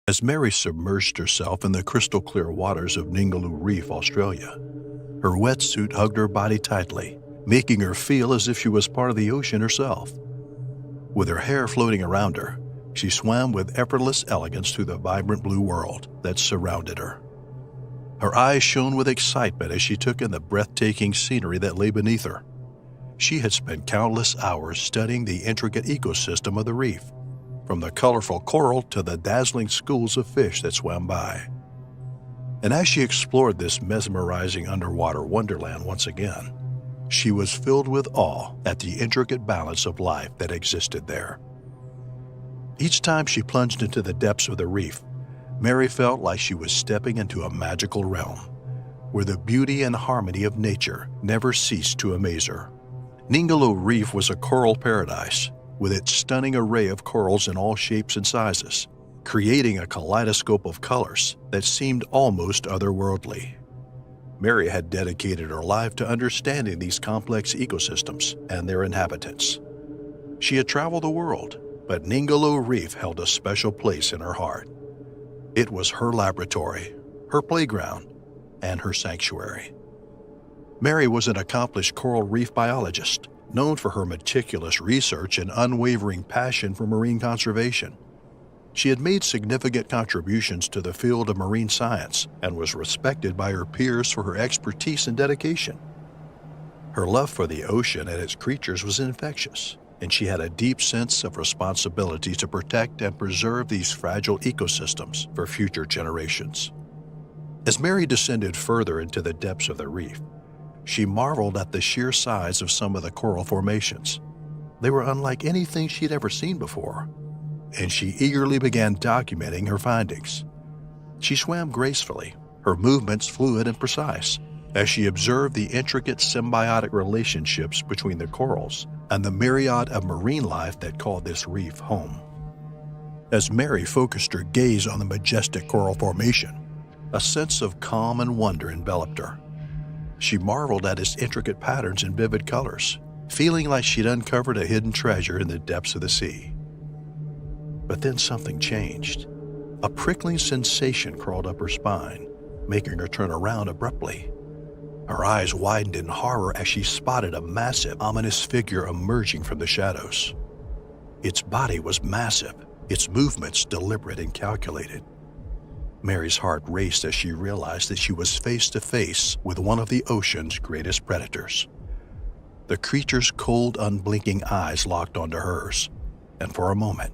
As Mary submerged herself in the crystal-clear waters of Ningaloo Reef, Australia, her wetsuit hugged her body tightly, making her feel as if she was part of the ocean herself. With her hair floating around her, she swam with effortless elegance through the vibrant blue world that surrounded her. Her eyes shone with excitement as she took in the breathtaking scenery that lay beneath her. She had spent countless hours studying the intricate ecosystem of the reef, from the colorful coral to the dazzling schools of fish that swam by. And as she explored this mesmerizing underwater wonderland once again, she was filled with awe at the intricate balance of life that existed there. Each time she plunged into the depths of the reef, Mary felt like she was stepping into a magical realm, where the beauty and harmony of nature never ceased to amaze her. Ningaloo Reef was a coral paradise, with its stunning array of corals in all shapes and sizes, creating a kaleidoscope of colors that seemed almost otherworldly. Mary had dedicated her life to understanding these complex ecosystems and their inhabitants. She had traveled the world, but Ningaloo Reef held a special place in her heart. It was her laboratory, her playground, and her sanctuary. Mary was an accomplished coral reef biologist, known for her meticulous research and unwavering passion for marine conservation. She had made significant contributions to the field of marine science and was respected by her peers for her expertise and dedication. Her love for the ocean and its creatures was infectious, and she had a deep sense of responsibility to protect and preserve these fragile ecosystems for future generations. As Mary descended further into the depths of the reef, she marveled at the sheer size of some of the coral formations. They were unlike anything she'd ever seen before, and she eagerly began documenting her findings. She swam gracefully, her movements fluid and precise, as she observed the intricate symbiotic relationships between the corals and the myriad of marine life that called this reef home. As Mary focused her gaze on the majestic coral formation, a sense of calm and wonder enveloped her. She marveled at its intricate patterns and vivid colors, feeling like she'd uncovered a hidden treasure in the depths of the sea. But then something changed. A prickling sensation crawled up her spine, making her turn around abruptly. Her eyes widened in horror as she spotted a massive, ominous figure emerging from the shadows. Its body was massive, its movements deliberate and calculated. Mary's heart raced as she realized that she was face to face with one of the ocean's greatest predators. The creature's cold, unblinking eyes locked onto hers, and for a moment,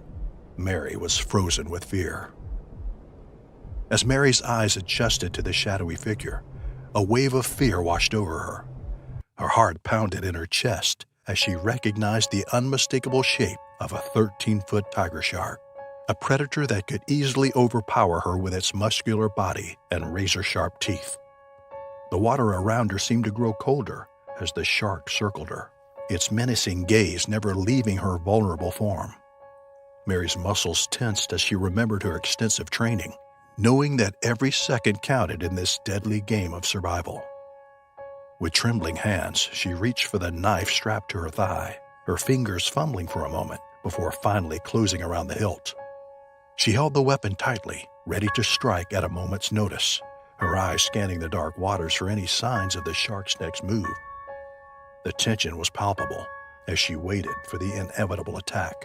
Mary was frozen with fear. As Mary's eyes adjusted to the shadowy figure, a wave of fear washed over her. Her heart pounded in her chest as she recognized the unmistakable shape of a 13-foot tiger shark, a predator that could easily overpower her with its muscular body and razor-sharp teeth. The water around her seemed to grow colder as the shark circled her, its menacing gaze never leaving her vulnerable form. Mary's muscles tensed as she remembered her extensive training, knowing that every second counted in this deadly game of survival. With trembling hands, she reached for the knife strapped to her thigh, her fingers fumbling for a moment before finally closing around the hilt. She held the weapon tightly, ready to strike at a moment's notice, her eyes scanning the dark waters for any signs of the shark's next move. The tension was palpable as she waited for the inevitable attack,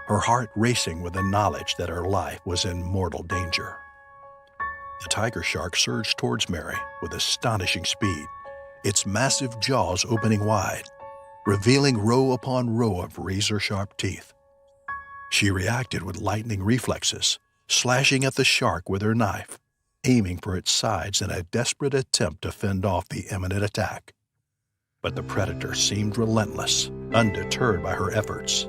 her heart racing with the knowledge that her life was in mortal danger. The tiger shark surged towards Mary with astonishing speed, its massive jaws opening wide, revealing row upon row of razor-sharp teeth. She reacted with lightning reflexes, slashing at the shark with her knife, aiming for its sides in a desperate attempt to fend off the imminent attack. But the predator seemed relentless, undeterred by her efforts.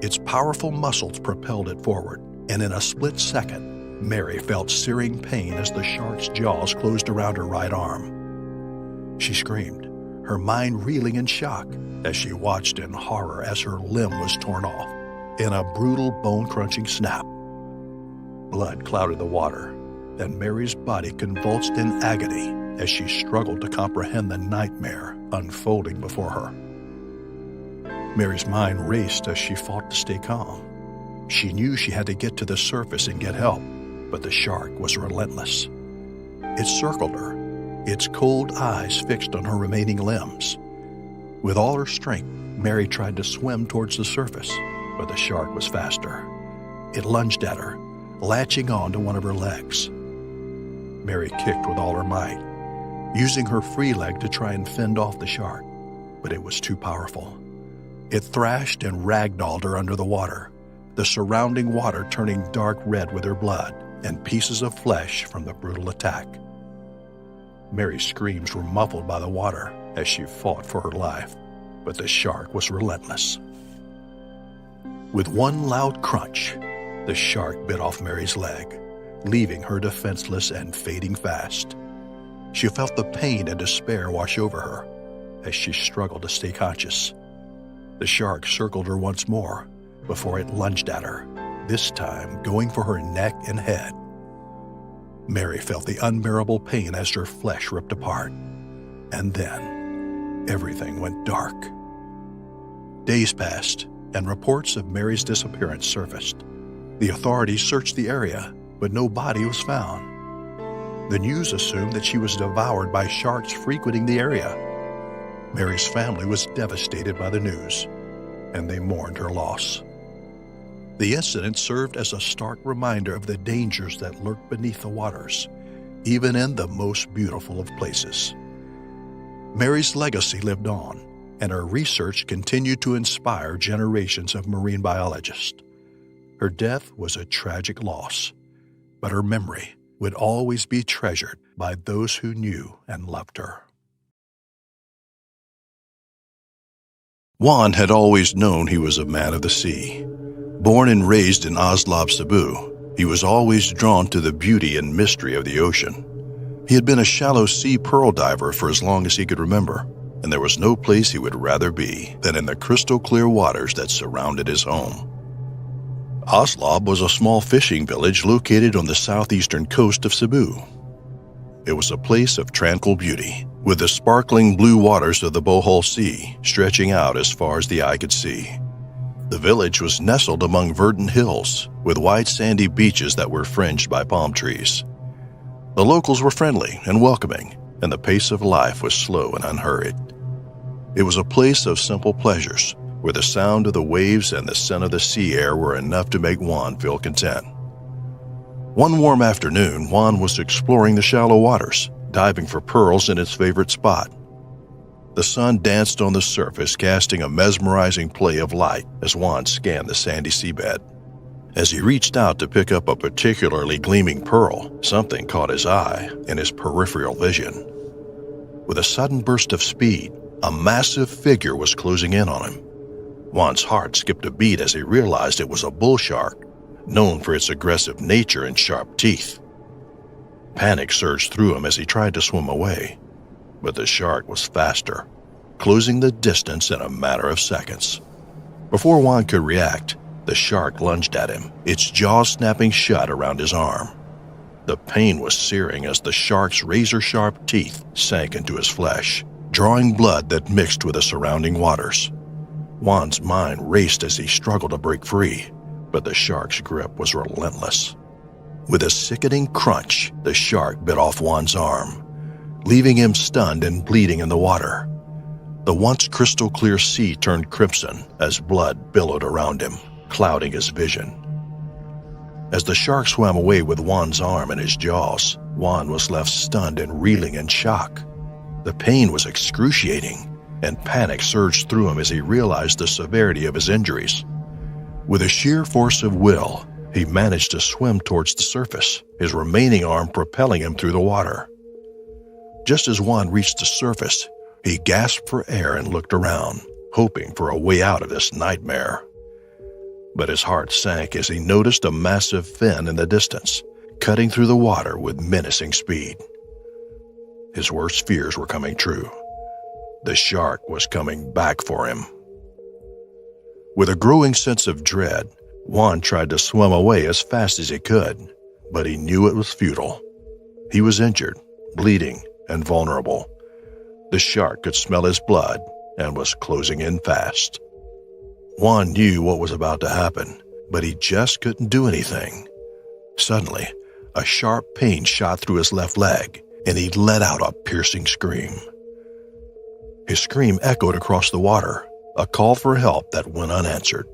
Its powerful muscles propelled it forward, and in a split second, Mary felt searing pain as the shark's jaws closed around her right arm. She screamed, her mind reeling in shock as she watched in horror as her limb was torn off in a brutal bone-crunching snap. Blood clouded the water, and Mary's body convulsed in agony as she struggled to comprehend the nightmare unfolding before her. Mary's mind raced as she fought to stay calm. She knew she had to get to the surface and get help, but the shark was relentless. It circled her, its cold eyes fixed on her remaining limbs. With all her strength, Mary tried to swim towards the surface, but the shark was faster. It lunged at her, latching on to one of her legs. Mary kicked with all her might, using her free leg to try and fend off the shark, but it was too powerful. It thrashed and ragdolled her under the water, the surrounding water turning dark red with her blood and pieces of flesh from the brutal attack. Mary's screams were muffled by the water as she fought for her life, but the shark was relentless. With one loud crunch, the shark bit off Mary's leg, leaving her defenseless and fading fast. She felt the pain and despair wash over her as she struggled to stay conscious. The shark circled her once more before it lunged at her, this time going for her neck and head. Mary felt the unbearable pain as her flesh ripped apart, and then everything went dark. Days passed, and reports of Mary's disappearance surfaced. The authorities searched the area, but no body was found. The news assumed that she was devoured by sharks frequenting the area. Mary's family was devastated by the news, and they mourned her loss. The incident served as a stark reminder of the dangers that lurk beneath the waters, even in the most beautiful of places. Mary's legacy lived on, and her research continued to inspire generations of marine biologists. Her death was a tragic loss, but her memory would always be treasured by those who knew and loved her. Juan had always known he was a man of the sea. Born and raised in Oslo, Cebu, he was always drawn to the beauty and mystery of the ocean. He had been a shallow sea pearl diver for as long as he could remember, and there was no place he would rather be than in the crystal clear waters that surrounded his home. Oslo was a small fishing village located on the southeastern coast of Cebu. It was a place of tranquil beauty, with the sparkling blue waters of the Bohol Sea stretching out as far as the eye could see. The village was nestled among verdant hills, with wide sandy beaches that were fringed by palm trees. The locals were friendly and welcoming, and the pace of life was slow and unhurried. It was a place of simple pleasures, where the sound of the waves and the scent of the sea air were enough to make Juan feel content. One warm afternoon, Juan was exploring the shallow waters, diving for pearls in his favorite spot. The sun danced on the surface, casting a mesmerizing play of light as Juan scanned the sandy seabed. As he reached out to pick up a particularly gleaming pearl, something caught his eye in his peripheral vision. With a sudden burst of speed, a massive figure was closing in on him. Juan's heart skipped a beat as he realized it was a bull shark, known for its aggressive nature and sharp teeth. Panic surged through him as he tried to swim away, but the shark was faster, closing the distance in a matter of seconds. Before Juan could react, the shark lunged at him, its jaws snapping shut around his arm. The pain was searing as the shark's razor-sharp teeth sank into his flesh, drawing blood that mixed with the surrounding waters. Juan's mind raced as he struggled to break free, but the shark's grip was relentless. With a sickening crunch, the shark bit off Juan's arm, leaving him stunned and bleeding in the water. The once crystal-clear sea turned crimson as blood billowed around him, clouding his vision. As the shark swam away with Juan's arm in his jaws, Juan was left stunned and reeling in shock. The pain was excruciating, and panic surged through him as he realized the severity of his injuries. With a sheer force of will, he managed to swim towards the surface, his remaining arm propelling him through the water. Just as Juan reached the surface, he gasped for air and looked around, hoping for a way out of this nightmare. But his heart sank as he noticed a massive fin in the distance, cutting through the water with menacing speed. His worst fears were coming true. The shark was coming back for him. With a growing sense of dread, Juan tried to swim away as fast as he could, but he knew it was futile. He was injured, bleeding, and vulnerable. The shark could smell his blood and was closing in fast. Juan knew what was about to happen, but he just couldn't do anything. Suddenly, a sharp pain shot through his left leg, and he let out a piercing scream. His scream echoed across the water, a call for help that went unanswered.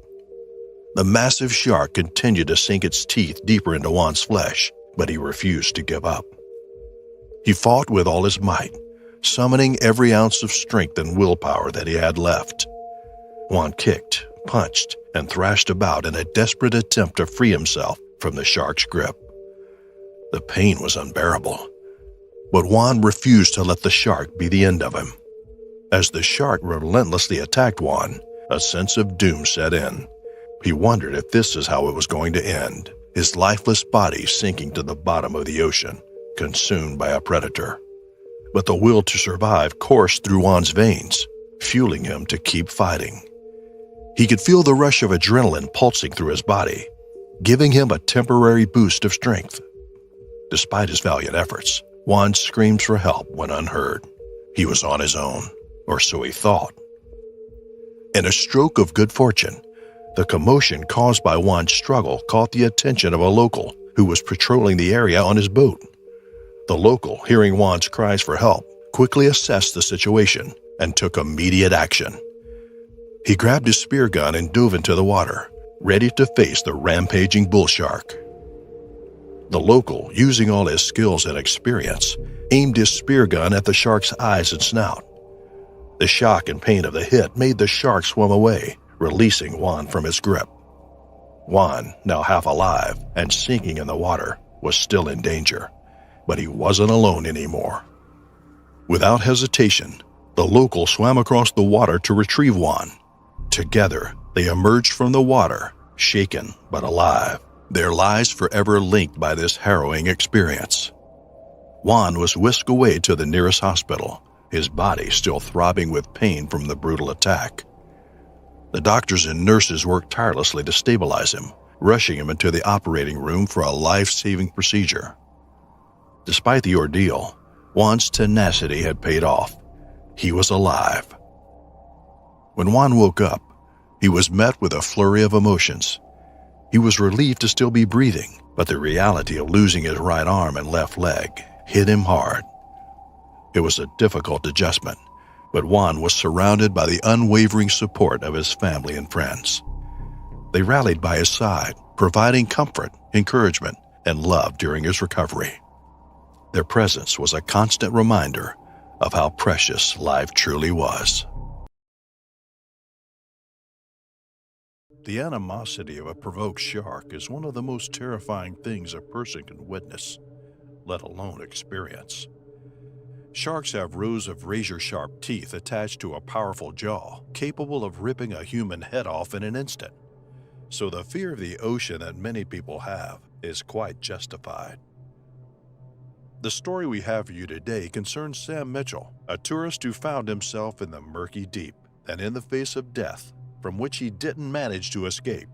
The massive shark continued to sink its teeth deeper into Juan's flesh, but he refused to give up. He fought with all his might, summoning every ounce of strength and willpower that he had left. Juan kicked, punched, and thrashed about in a desperate attempt to free himself from the shark's grip. The pain was unbearable, but Juan refused to let the shark be the end of him. As the shark relentlessly attacked Juan, a sense of doom set in. He wondered if this is how it was going to end, his lifeless body sinking to the bottom of the ocean, consumed by a predator. But the will to survive coursed through Juan's veins, fueling him to keep fighting. He could feel the rush of adrenaline pulsing through his body, giving him a temporary boost of strength. Despite his valiant efforts, Juan's screams for help went unheard. He was on his own, or so he thought. In a stroke of good fortune, the commotion caused by Juan's struggle caught the attention of a local who was patrolling the area on his boat. The local, hearing Juan's cries for help, quickly assessed the situation and took immediate action. He grabbed his spear gun and dove into the water, ready to face the rampaging bull shark. The local, using all his skills and experience, aimed his spear gun at the shark's eyes and snout. The shock and pain of the hit made the shark swim away, releasing Juan from his grip. Juan, now half alive and sinking in the water, was still in danger, but he wasn't alone anymore. Without hesitation, the local swam across the water to retrieve Juan. Together, they emerged from the water, shaken but alive, their lives forever linked by this harrowing experience. Juan was whisked away to the nearest hospital, his body still throbbing with pain from the brutal attack. The doctors and nurses worked tirelessly to stabilize him, rushing him into the operating room for a life-saving procedure. Despite the ordeal, Juan's tenacity had paid off. He was alive. When Juan woke up, he was met with a flurry of emotions. He was relieved to still be breathing, but the reality of losing his right arm and left leg hit him hard. It was a difficult adjustment, but Juan was surrounded by the unwavering support of his family and friends. They rallied by his side, providing comfort, encouragement, and love during his recovery. Their presence was a constant reminder of how precious life truly was. The animosity of a provoked shark is one of the most terrifying things a person can witness, let alone experience. Sharks have rows of razor-sharp teeth attached to a powerful jaw, capable of ripping a human head off in an instant. So the fear of the ocean that many people have is quite justified. The story we have for you today concerns Sam Mitchell, a tourist who found himself in the murky deep and in the face of death, from which he didn't manage to escape.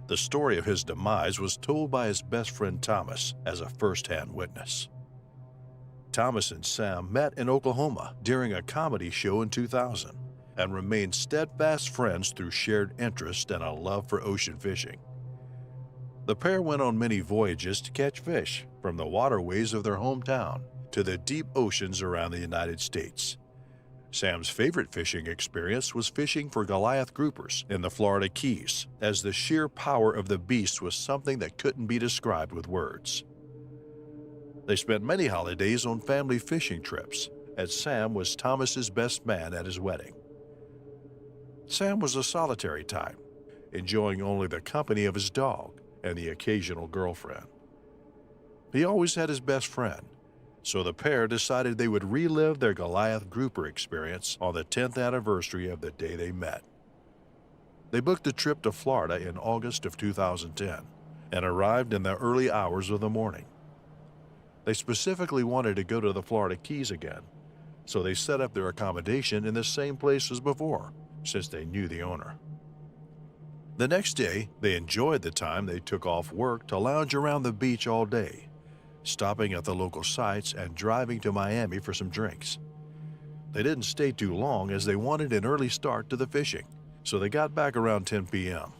The story of his demise was told by his best friend Thomas as a first-hand witness. Thomas and Sam met in Oklahoma during a comedy show in 2000 and remained steadfast friends through shared interest and a love for ocean fishing. The pair went on many voyages to catch fish, from the waterways of their hometown to the deep oceans around the United States. Sam's favorite fishing experience was fishing for Goliath groupers in the Florida Keys, as the sheer power of the beast was something that couldn't be described with words. They spent many holidays on family fishing trips, as Sam was Thomas's best man at his wedding. Sam was a solitary type, enjoying only the company of his dog and the occasional girlfriend. He always had his best friend, so the pair decided they would relive their Goliath grouper experience on the 10th anniversary of the day they met. They booked a trip to Florida in August of 2010 and arrived in the early hours of the morning. They specifically wanted to go to the Florida Keys again, so they set up their accommodation in the same place as before, since they knew the owner. The next day, they enjoyed the time they took off work to lounge around the beach all day, stopping at the local sites and driving to Miami for some drinks. They didn't stay too long as they wanted an early start to the fishing, so they got back around 10 p.m.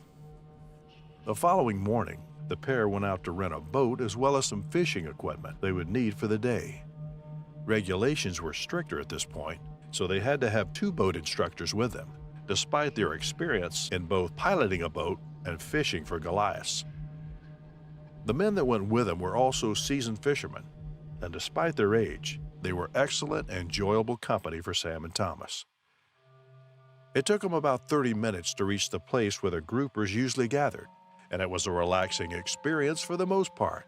The following morning, the pair went out to rent a boat as well as some fishing equipment they would need for the day. Regulations were stricter at this point, so they had to have 2 boat instructors with them, despite their experience in both piloting a boat and fishing for Goliaths. The men that went with them were also seasoned fishermen, and despite their age, they were excellent and enjoyable company for Sam and Thomas. It took them about 30 minutes to reach the place where the groupers usually gathered, and it was a relaxing experience for the most part.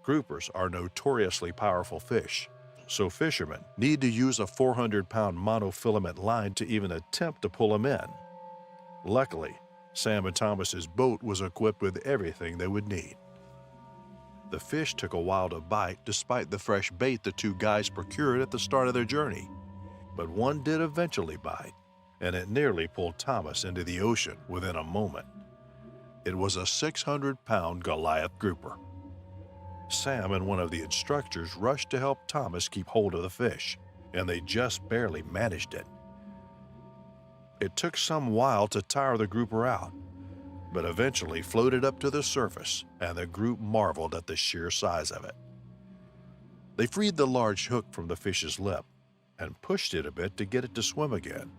Groupers are notoriously powerful fish, so fishermen need to use a 400-pound monofilament line to even attempt to pull them in. Luckily, Sam and Thomas's boat was equipped with everything they would need. The fish took a while to bite despite the fresh bait the 2 guys procured at the start of their journey, but one did eventually bite, and it nearly pulled Thomas into the ocean within a moment. It was a 600-pound Goliath grouper. Sam and one of the instructors rushed to help Thomas keep hold of the fish, and they just barely managed it. It took some while to tire the grouper out, but eventually floated up to the surface, and the group marveled at the sheer size of it. They freed the large hook from the fish's lip and pushed it a bit to get it to swim again.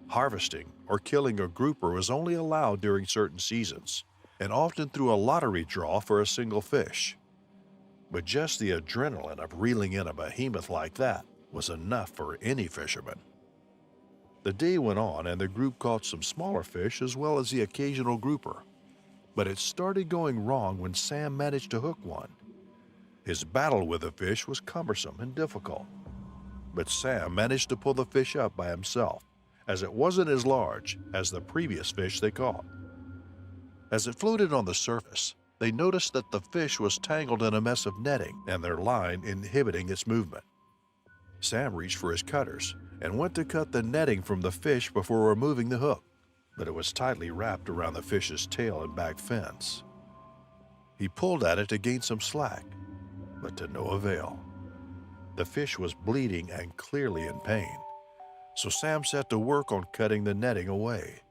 Harvesting or killing a grouper was only allowed during certain seasons, and often through a lottery draw for a single fish. But just the adrenaline of reeling in a behemoth like that was enough for any fisherman. The day went on and the group caught some smaller fish as well as the occasional grouper. But it started going wrong when Sam managed to hook one. His battle with the fish was cumbersome and difficult, but Sam managed to pull the fish up by himself, as it wasn't as large as the previous fish they caught. As it floated on the surface, they noticed that the fish was tangled in a mess of netting and their line inhibiting its movement. Sam reached for his cutters and went to cut the netting from the fish before removing the hook, but it was tightly wrapped around the fish's tail and back fins. He pulled at it to gain some slack, but to no avail. The fish was bleeding and clearly in pain, so Sam set to work on cutting the netting away.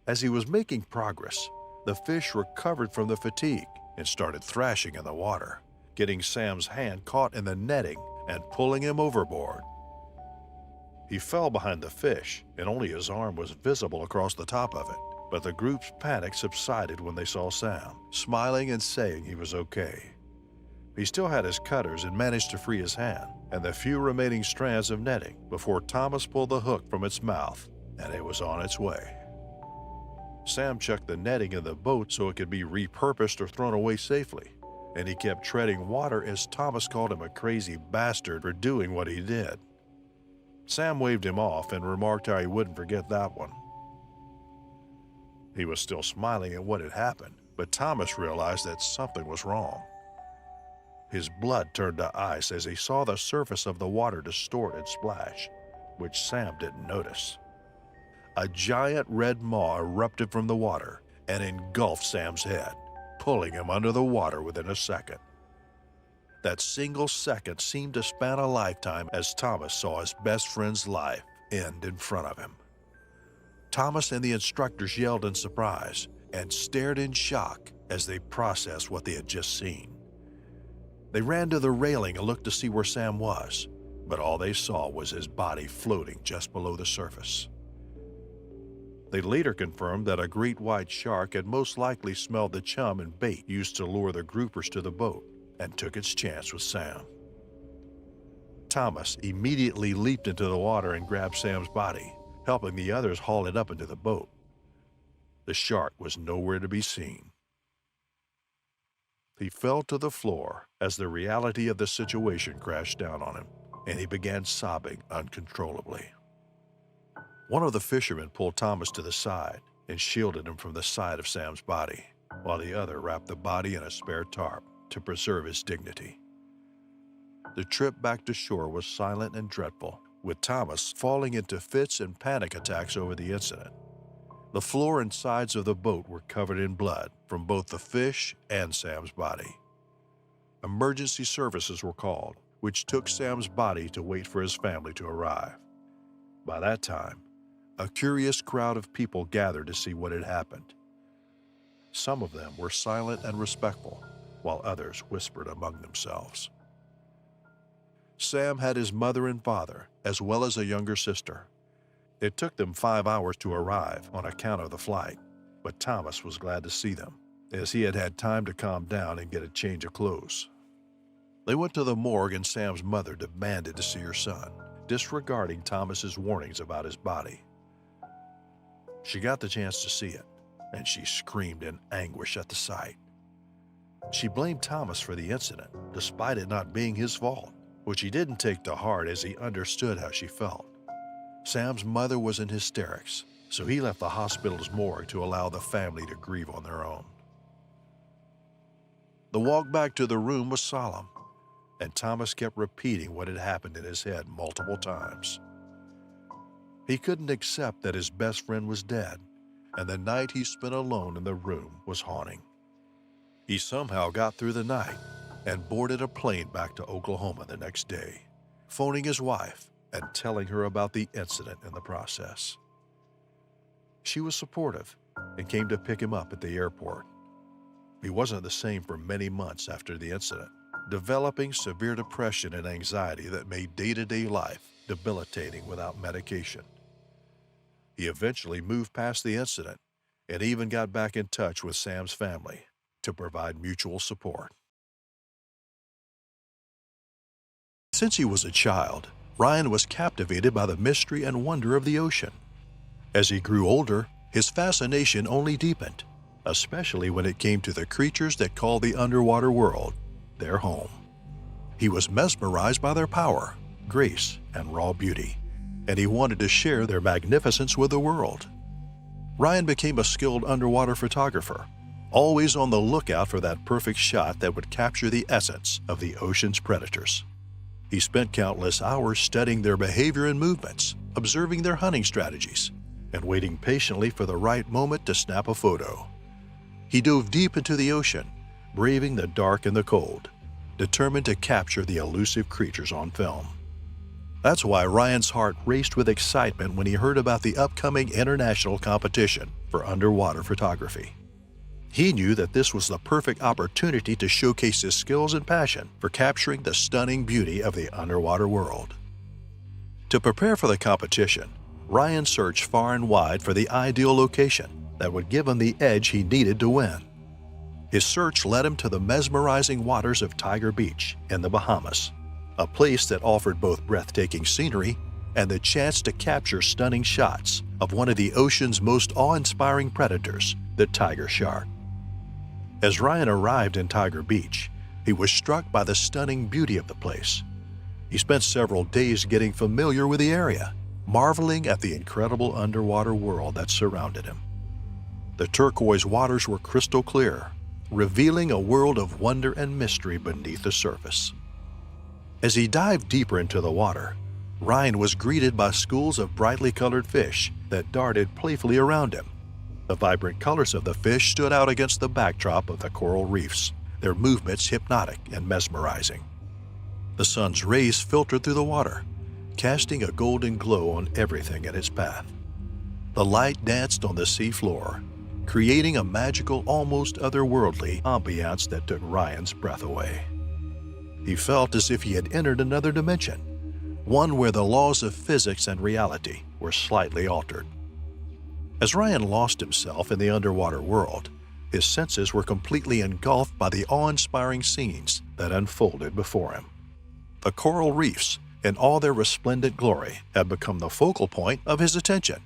As he was making progress, the fish recovered from the fatigue and started thrashing in the water, getting Sam's hand caught in the netting and pulling him overboard. He fell behind the fish, and only his arm was visible across the top of it, but the group's panic subsided when they saw Sam, smiling and saying he was okay. He still had his cutters and managed to free his hand and the few remaining strands of netting before Thomas pulled the hook from its mouth, and it was on its way. Sam chucked the netting in the boat so it could be repurposed or thrown away safely, and he kept treading water as Thomas called him a crazy bastard for doing what he did. Sam waved him off and remarked how he wouldn't forget that one. He was still smiling at what had happened, but Thomas realized that something was wrong. His blood turned to ice as he saw the surface of the water distort and splash, which Sam didn't notice. A giant red maw erupted from the water and engulfed Sam's head, pulling him under the water within a second. That single second seemed to span a lifetime as Thomas saw his best friend's life end in front of him. Thomas and the instructors yelled in surprise and stared in shock as they processed what they had just seen. They ran to the railing and looked to see where Sam was, but all they saw was his body floating just below the surface. They later confirmed that a great white shark had most likely smelled the chum and bait used to lure the groupers to the boat and took its chance with Sam. Thomas immediately leaped into the water and grabbed Sam's body, helping the others haul it up into the boat. The shark was nowhere to be seen. He fell to the floor as the reality of the situation crashed down on him, and he began sobbing uncontrollably. One of the fishermen pulled Thomas to the side and shielded him from the sight of Sam's body, while the other wrapped the body in a spare tarp to preserve his dignity. The trip back to shore was silent and dreadful, with Thomas falling into fits and panic attacks over the incident. The floor and sides of the boat were covered in blood from both the fish and Sam's body. Emergency services were called, which took Sam's body to wait for his family to arrive. By that time, a curious crowd of people gathered to see what had happened. Some of them were silent and respectful, while others whispered among themselves. Sam had his mother and father, as well as a younger sister. It took them 5 hours to arrive on account of the flight, but Thomas was glad to see them, as he had had time to calm down and get a change of clothes. They went to the morgue and Sam's mother demanded to see her son, disregarding Thomas's warnings about his body. She got the chance to see it, and she screamed in anguish at the sight. She blamed Thomas for the incident, despite it not being his fault, which he didn't take to heart as he understood how she felt. Sam's mother was in hysterics, so he left the hospital's morgue to allow the family to grieve on their own. The walk back to the room was solemn, and Thomas kept repeating what had happened in his head multiple times. He couldn't accept that his best friend was dead, and the night he spent alone in the room was haunting. He somehow got through the night and boarded a plane back to Oklahoma the next day, phoning his wife and telling her about the incident in the process. She was supportive and came to pick him up at the airport. He wasn't the same for many months after the incident, developing severe depression and anxiety that made day-to-day life debilitating without medication. He eventually moved past the incident and even got back in touch with Sam's family to provide mutual support. Since he was a child, Ryan was captivated by the mystery and wonder of the ocean. As he grew older, his fascination only deepened, especially when it came to the creatures that call the underwater world their home. He was mesmerized by their power, grace, and raw beauty, and he wanted to share their magnificence with the world. Ryan became a skilled underwater photographer, always on the lookout for that perfect shot that would capture the essence of the ocean's predators. He spent countless hours studying their behavior and movements, observing their hunting strategies, and waiting patiently for the right moment to snap a photo. He dove deep into the ocean, braving the dark and the cold, determined to capture the elusive creatures on film. That's why Ryan's heart raced with excitement when he heard about the upcoming international competition for underwater photography. He knew that this was the perfect opportunity to showcase his skills and passion for capturing the stunning beauty of the underwater world. To prepare for the competition, Ryan searched far and wide for the ideal location that would give him the edge he needed to win. His search led him to the mesmerizing waters of Tiger Beach in the Bahamas, a place that offered both breathtaking scenery and the chance to capture stunning shots of one of the ocean's most awe-inspiring predators, the tiger shark. As Ryan arrived in Tiger Beach, he was struck by the stunning beauty of the place. He spent several days getting familiar with the area, marveling at the incredible underwater world that surrounded him. The turquoise waters were crystal clear, revealing a world of wonder and mystery beneath the surface. As he dived deeper into the water, Ryan was greeted by schools of brightly colored fish that darted playfully around him. The vibrant colors of the fish stood out against the backdrop of the coral reefs, their movements hypnotic and mesmerizing. The sun's rays filtered through the water, casting a golden glow on everything in its path. The light danced on the sea floor, creating a magical, almost otherworldly ambiance that took Ryan's breath away. He felt as if he had entered another dimension, one where the laws of physics and reality were slightly altered. As Ryan lost himself in the underwater world, his senses were completely engulfed by the awe-inspiring scenes that unfolded before him. The coral reefs, in all their resplendent glory, had become the focal point of his attention,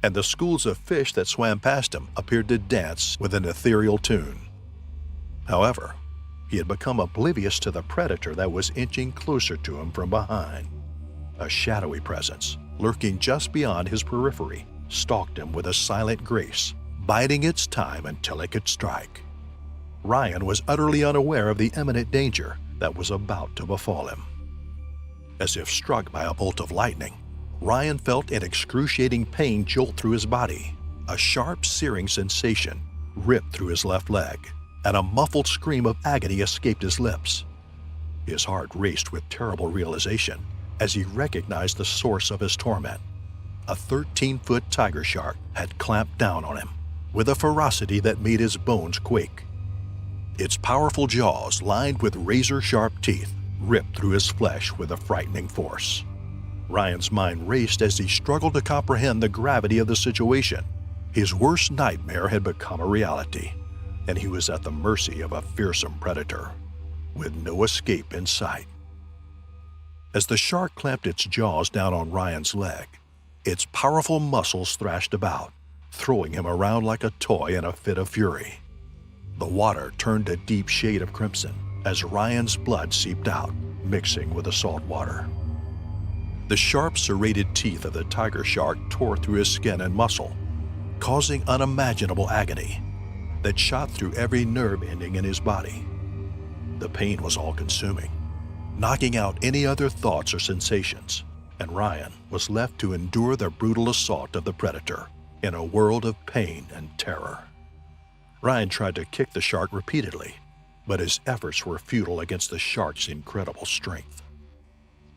and the schools of fish that swam past him appeared to dance with an ethereal tune. However, he had become oblivious to the predator that was inching closer to him from behind. A shadowy presence, lurking just beyond his periphery, stalked him with a silent grace, biding its time until it could strike. Ryan was utterly unaware of the imminent danger that was about to befall him. As if struck by a bolt of lightning, Ryan felt an excruciating pain jolt through his body. A sharp, searing sensation ripped through his left leg, and a muffled scream of agony escaped his lips. His heart raced with terrible realization as he recognized the source of his torment. A 13-foot tiger shark had clamped down on him, with a ferocity that made his bones quake. Its powerful jaws, lined with razor-sharp teeth, ripped through his flesh with a frightening force. Ryan's mind raced as he struggled to comprehend the gravity of the situation. His worst nightmare had become a reality, and he was at the mercy of a fearsome predator, with no escape in sight. As the shark clamped its jaws down on Ryan's leg, its powerful muscles thrashed about, throwing him around like a toy in a fit of fury. The water turned a deep shade of crimson as Ryan's blood seeped out, mixing with the salt water. The sharp, serrated teeth of the tiger shark tore through his skin and muscle, causing unimaginable agony that shot through every nerve ending in his body. The pain was all-consuming, knocking out any other thoughts or sensations, and Ryan was left to endure the brutal assault of the predator in a world of pain and terror. Ryan tried to kick the shark repeatedly, but his efforts were futile against the shark's incredible strength.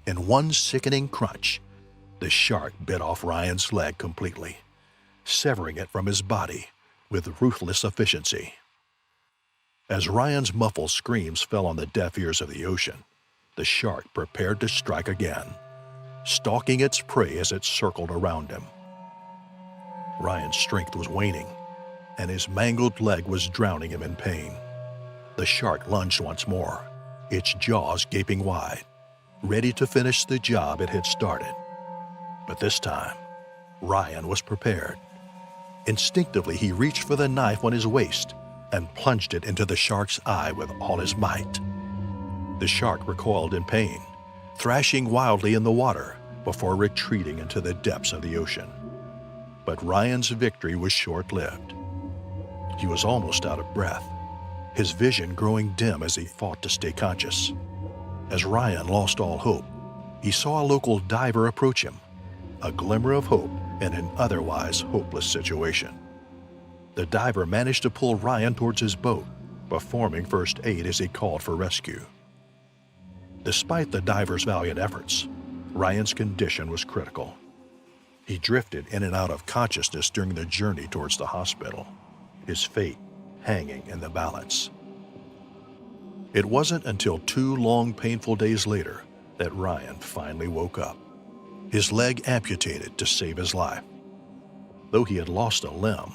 In one sickening crunch, the shark bit off Ryan's leg completely, severing it from his body with ruthless efficiency. As Ryan's muffled screams fell on the deaf ears of the ocean, the shark prepared to strike again, stalking its prey as it circled around him. Ryan's strength was waning, and his mangled leg was drowning him in pain. The shark lunged once more, its jaws gaping wide, ready to finish the job it had started. But this time, Ryan was prepared. Instinctively, he reached for the knife on his waist and plunged it into the shark's eye with all his might. The shark recoiled in pain, thrashing wildly in the water before retreating into the depths of the ocean. But Ryan's victory was short-lived. He was almost out of breath, his vision growing dim as he fought to stay conscious. As Ryan lost all hope, he saw a local diver approach him, a glimmer of hope in an otherwise hopeless situation. The diver managed to pull Ryan towards his boat, performing first aid as he called for rescue. Despite the diver's valiant efforts, Ryan's condition was critical. He drifted in and out of consciousness during the journey towards the hospital, his fate hanging in the balance. It wasn't until 2 long, painful days later that Ryan finally woke up, his leg amputated to save his life. Though he had lost a limb,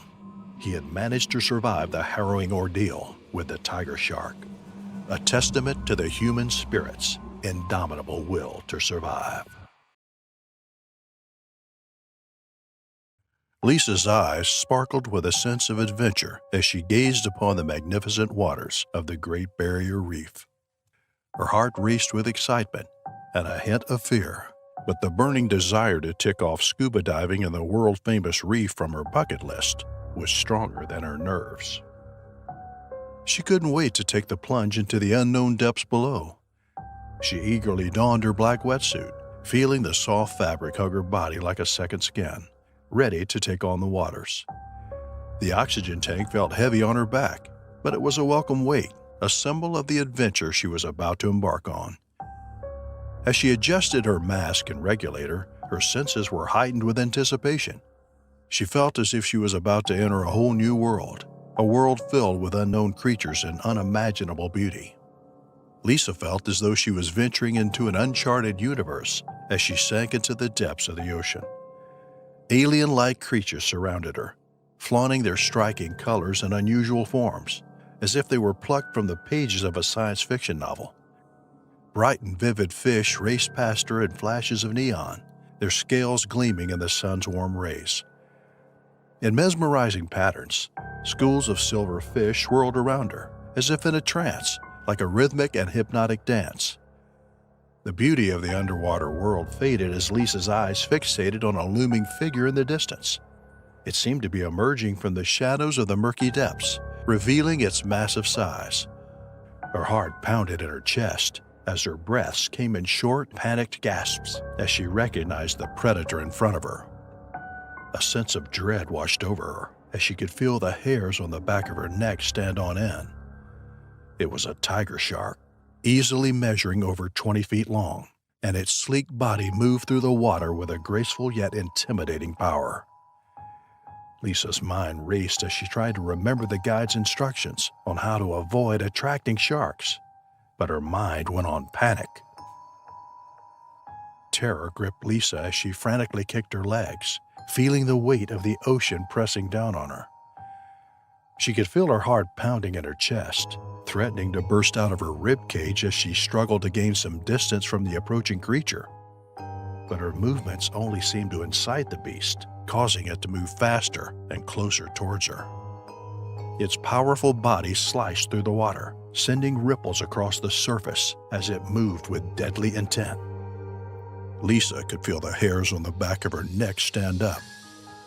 he had managed to survive the harrowing ordeal with the tiger shark, a testament to the human spirit's indomitable will to survive. Lisa's eyes sparkled with a sense of adventure as she gazed upon the magnificent waters of the Great Barrier Reef. Her heart raced with excitement and a hint of fear, but the burning desire to tick off scuba diving in the world-famous reef from her bucket list was stronger than her nerves. She couldn't wait to take the plunge into the unknown depths below. She eagerly donned her black wetsuit, feeling the soft fabric hug her body like a second skin, ready to take on the waters. The oxygen tank felt heavy on her back, but it was a welcome weight, a symbol of the adventure she was about to embark on. As she adjusted her mask and regulator, her senses were heightened with anticipation. She felt as if she was about to enter a whole new world, a world filled with unknown creatures and unimaginable beauty. Lisa felt as though she was venturing into an uncharted universe as she sank into the depths of the ocean. Alien-like creatures surrounded her, flaunting their striking colors and unusual forms, as if they were plucked from the pages of a science fiction novel. Bright and vivid fish raced past her in flashes of neon, their scales gleaming in the sun's warm rays. In mesmerizing patterns, schools of silver fish swirled around her, as if in a trance, like a rhythmic and hypnotic dance. The beauty of the underwater world faded as Lisa's eyes fixated on a looming figure in the distance. It seemed to be emerging from the shadows of the murky depths, revealing its massive size. Her heart pounded in her chest as her breaths came in short, panicked gasps as she recognized the predator in front of her. A sense of dread washed over her as she could feel the hairs on the back of her neck stand on end. It was a tiger shark, easily measuring over 20 feet long, and its sleek body moved through the water with a graceful yet intimidating power. Lisa's mind raced as she tried to remember the guide's instructions on how to avoid attracting sharks, but her mind went on panic. Terror gripped Lisa as she frantically kicked her legs, feeling the weight of the ocean pressing down on her. She could feel her heart pounding in her chest, threatening to burst out of her rib cage as she struggled to gain some distance from the approaching creature. But her movements only seemed to incite the beast, causing it to move faster and closer towards her. Its powerful body sliced through the water, sending ripples across the surface as it moved with deadly intent. Lisa could feel the hairs on the back of her neck stand up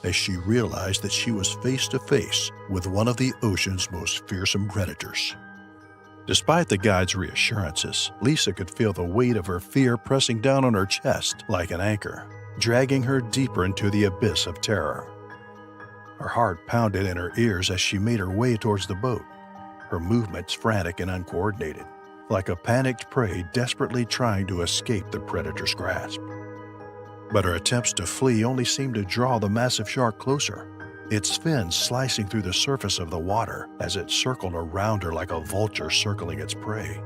as she realized that she was face to face with one of the ocean's most fearsome predators. Despite the guide's reassurances, Lisa could feel the weight of her fear pressing down on her chest like an anchor, dragging her deeper into the abyss of terror. Her heart pounded in her ears as she made her way towards the boat, her movements frantic and uncoordinated, like a panicked prey desperately trying to escape the predator's grasp. But her attempts to flee only seemed to draw the massive shark closer, its fins slicing through the surface of the water as it circled around her like a vulture circling its prey.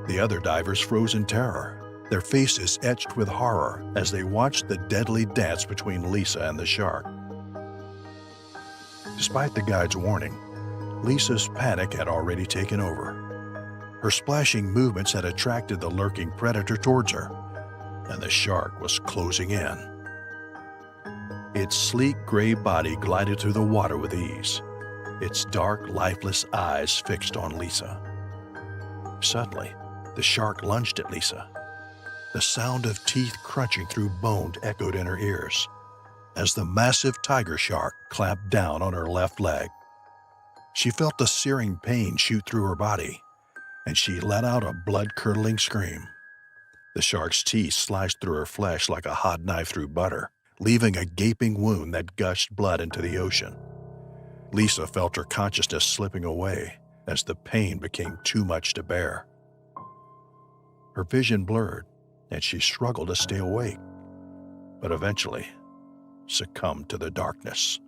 The other divers froze in terror, their faces etched with horror as they watched the deadly dance between Lisa and the shark. Despite the guide's warning, Lisa's panic had already taken over. Her splashing movements had attracted the lurking predator towards her, and the shark was closing in. Its sleek gray body glided through the water with ease, its dark, lifeless eyes fixed on Lisa. Suddenly, the shark lunged at Lisa. The sound of teeth crunching through bone echoed in her ears as the massive tiger shark clamped down on her left leg. She felt the searing pain shoot through her body, and she let out a blood-curdling scream. The shark's teeth sliced through her flesh like a hot knife through butter, leaving a gaping wound that gushed blood into the ocean. Lisa felt her consciousness slipping away as the pain became too much to bear. Her vision blurred, and she struggled to stay awake, but eventually succumbed to the darkness.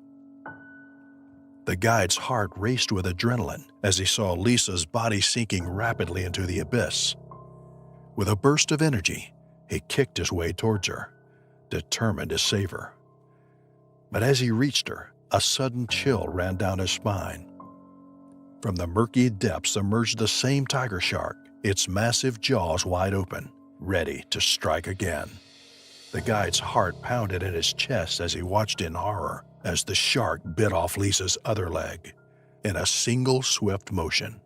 The guide's heart raced with adrenaline as he saw Lisa's body sinking rapidly into the abyss. With a burst of energy, he kicked his way towards her, determined to save her. But as he reached her, a sudden chill ran down his spine. From the murky depths emerged the same tiger shark, its massive jaws wide open, ready to strike again. The guide's heart pounded in his chest as he watched in horror as the shark bit off Lisa's other leg in a single swift motion.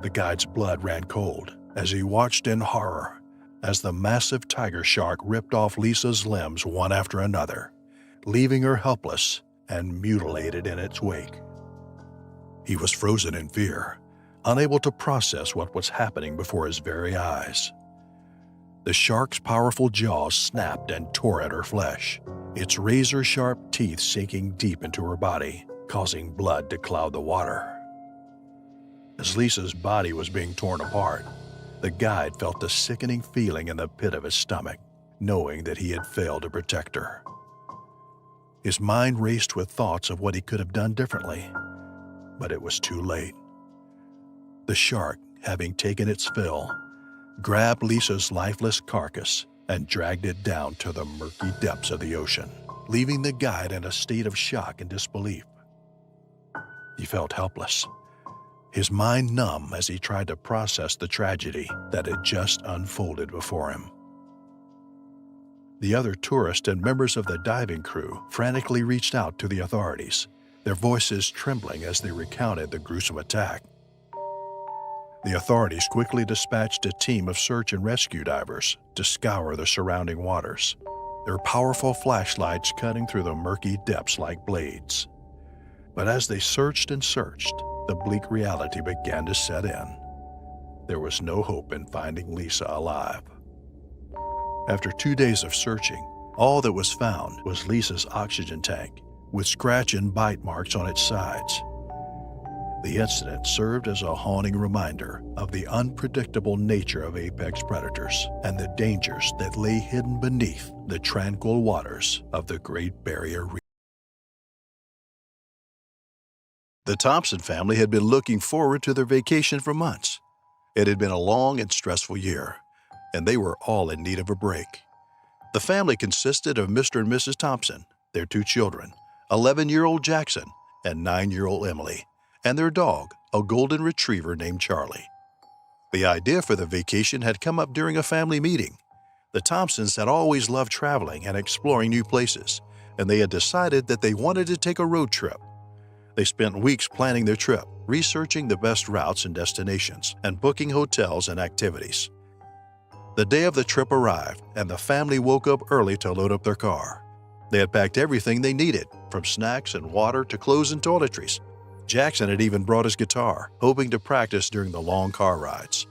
The guide's blood ran cold as he watched in horror as the massive tiger shark ripped off Lisa's limbs one after another, leaving her helpless and mutilated in its wake. He was frozen in fear, unable to process what was happening before his very eyes. The shark's powerful jaws snapped and tore at her flesh, its razor-sharp teeth sinking deep into her body, causing blood to cloud the water. As Lisa's body was being torn apart, the guide felt a sickening feeling in the pit of his stomach, knowing that he had failed to protect her. His mind raced with thoughts of what he could have done differently, but it was too late. The shark, having taken its fill, grabbed Lisa's lifeless carcass and dragged it down to the murky depths of the ocean, leaving the guide in a state of shock and disbelief. He felt helpless, his mind numb as he tried to process the tragedy that had just unfolded before him. The other tourists and members of the diving crew frantically reached out to the authorities, their voices trembling as they recounted the gruesome attack. The authorities quickly dispatched a team of search and rescue divers to scour the surrounding waters, their powerful flashlights cutting through the murky depths like blades. But as they searched and searched, the bleak reality began to set in. There was no hope in finding Lisa alive. After 2 days of searching, all that was found was Lisa's oxygen tank, with scratch and bite marks on its sides. The incident served as a haunting reminder of the unpredictable nature of apex predators and the dangers that lay hidden beneath the tranquil waters of the Great Barrier Reef. The Thompson family had been looking forward to their vacation for months. It had been a long and stressful year, and they were all in need of a break. The family consisted of Mr. and Mrs. Thompson, their 2 children, 11-year-old Jackson and 9-year-old Emily, and their dog, a golden retriever named Charlie. The idea for the vacation had come up during a family meeting. The Thompsons had always loved traveling and exploring new places, and they had decided that they wanted to take a road trip. They spent weeks planning their trip, researching the best routes and destinations, and booking hotels and activities. The day of the trip arrived, and the family woke up early to load up their car. They had packed everything they needed, from snacks and water to clothes and toiletries. Jackson had even brought his guitar, hoping to practice during the long car rides.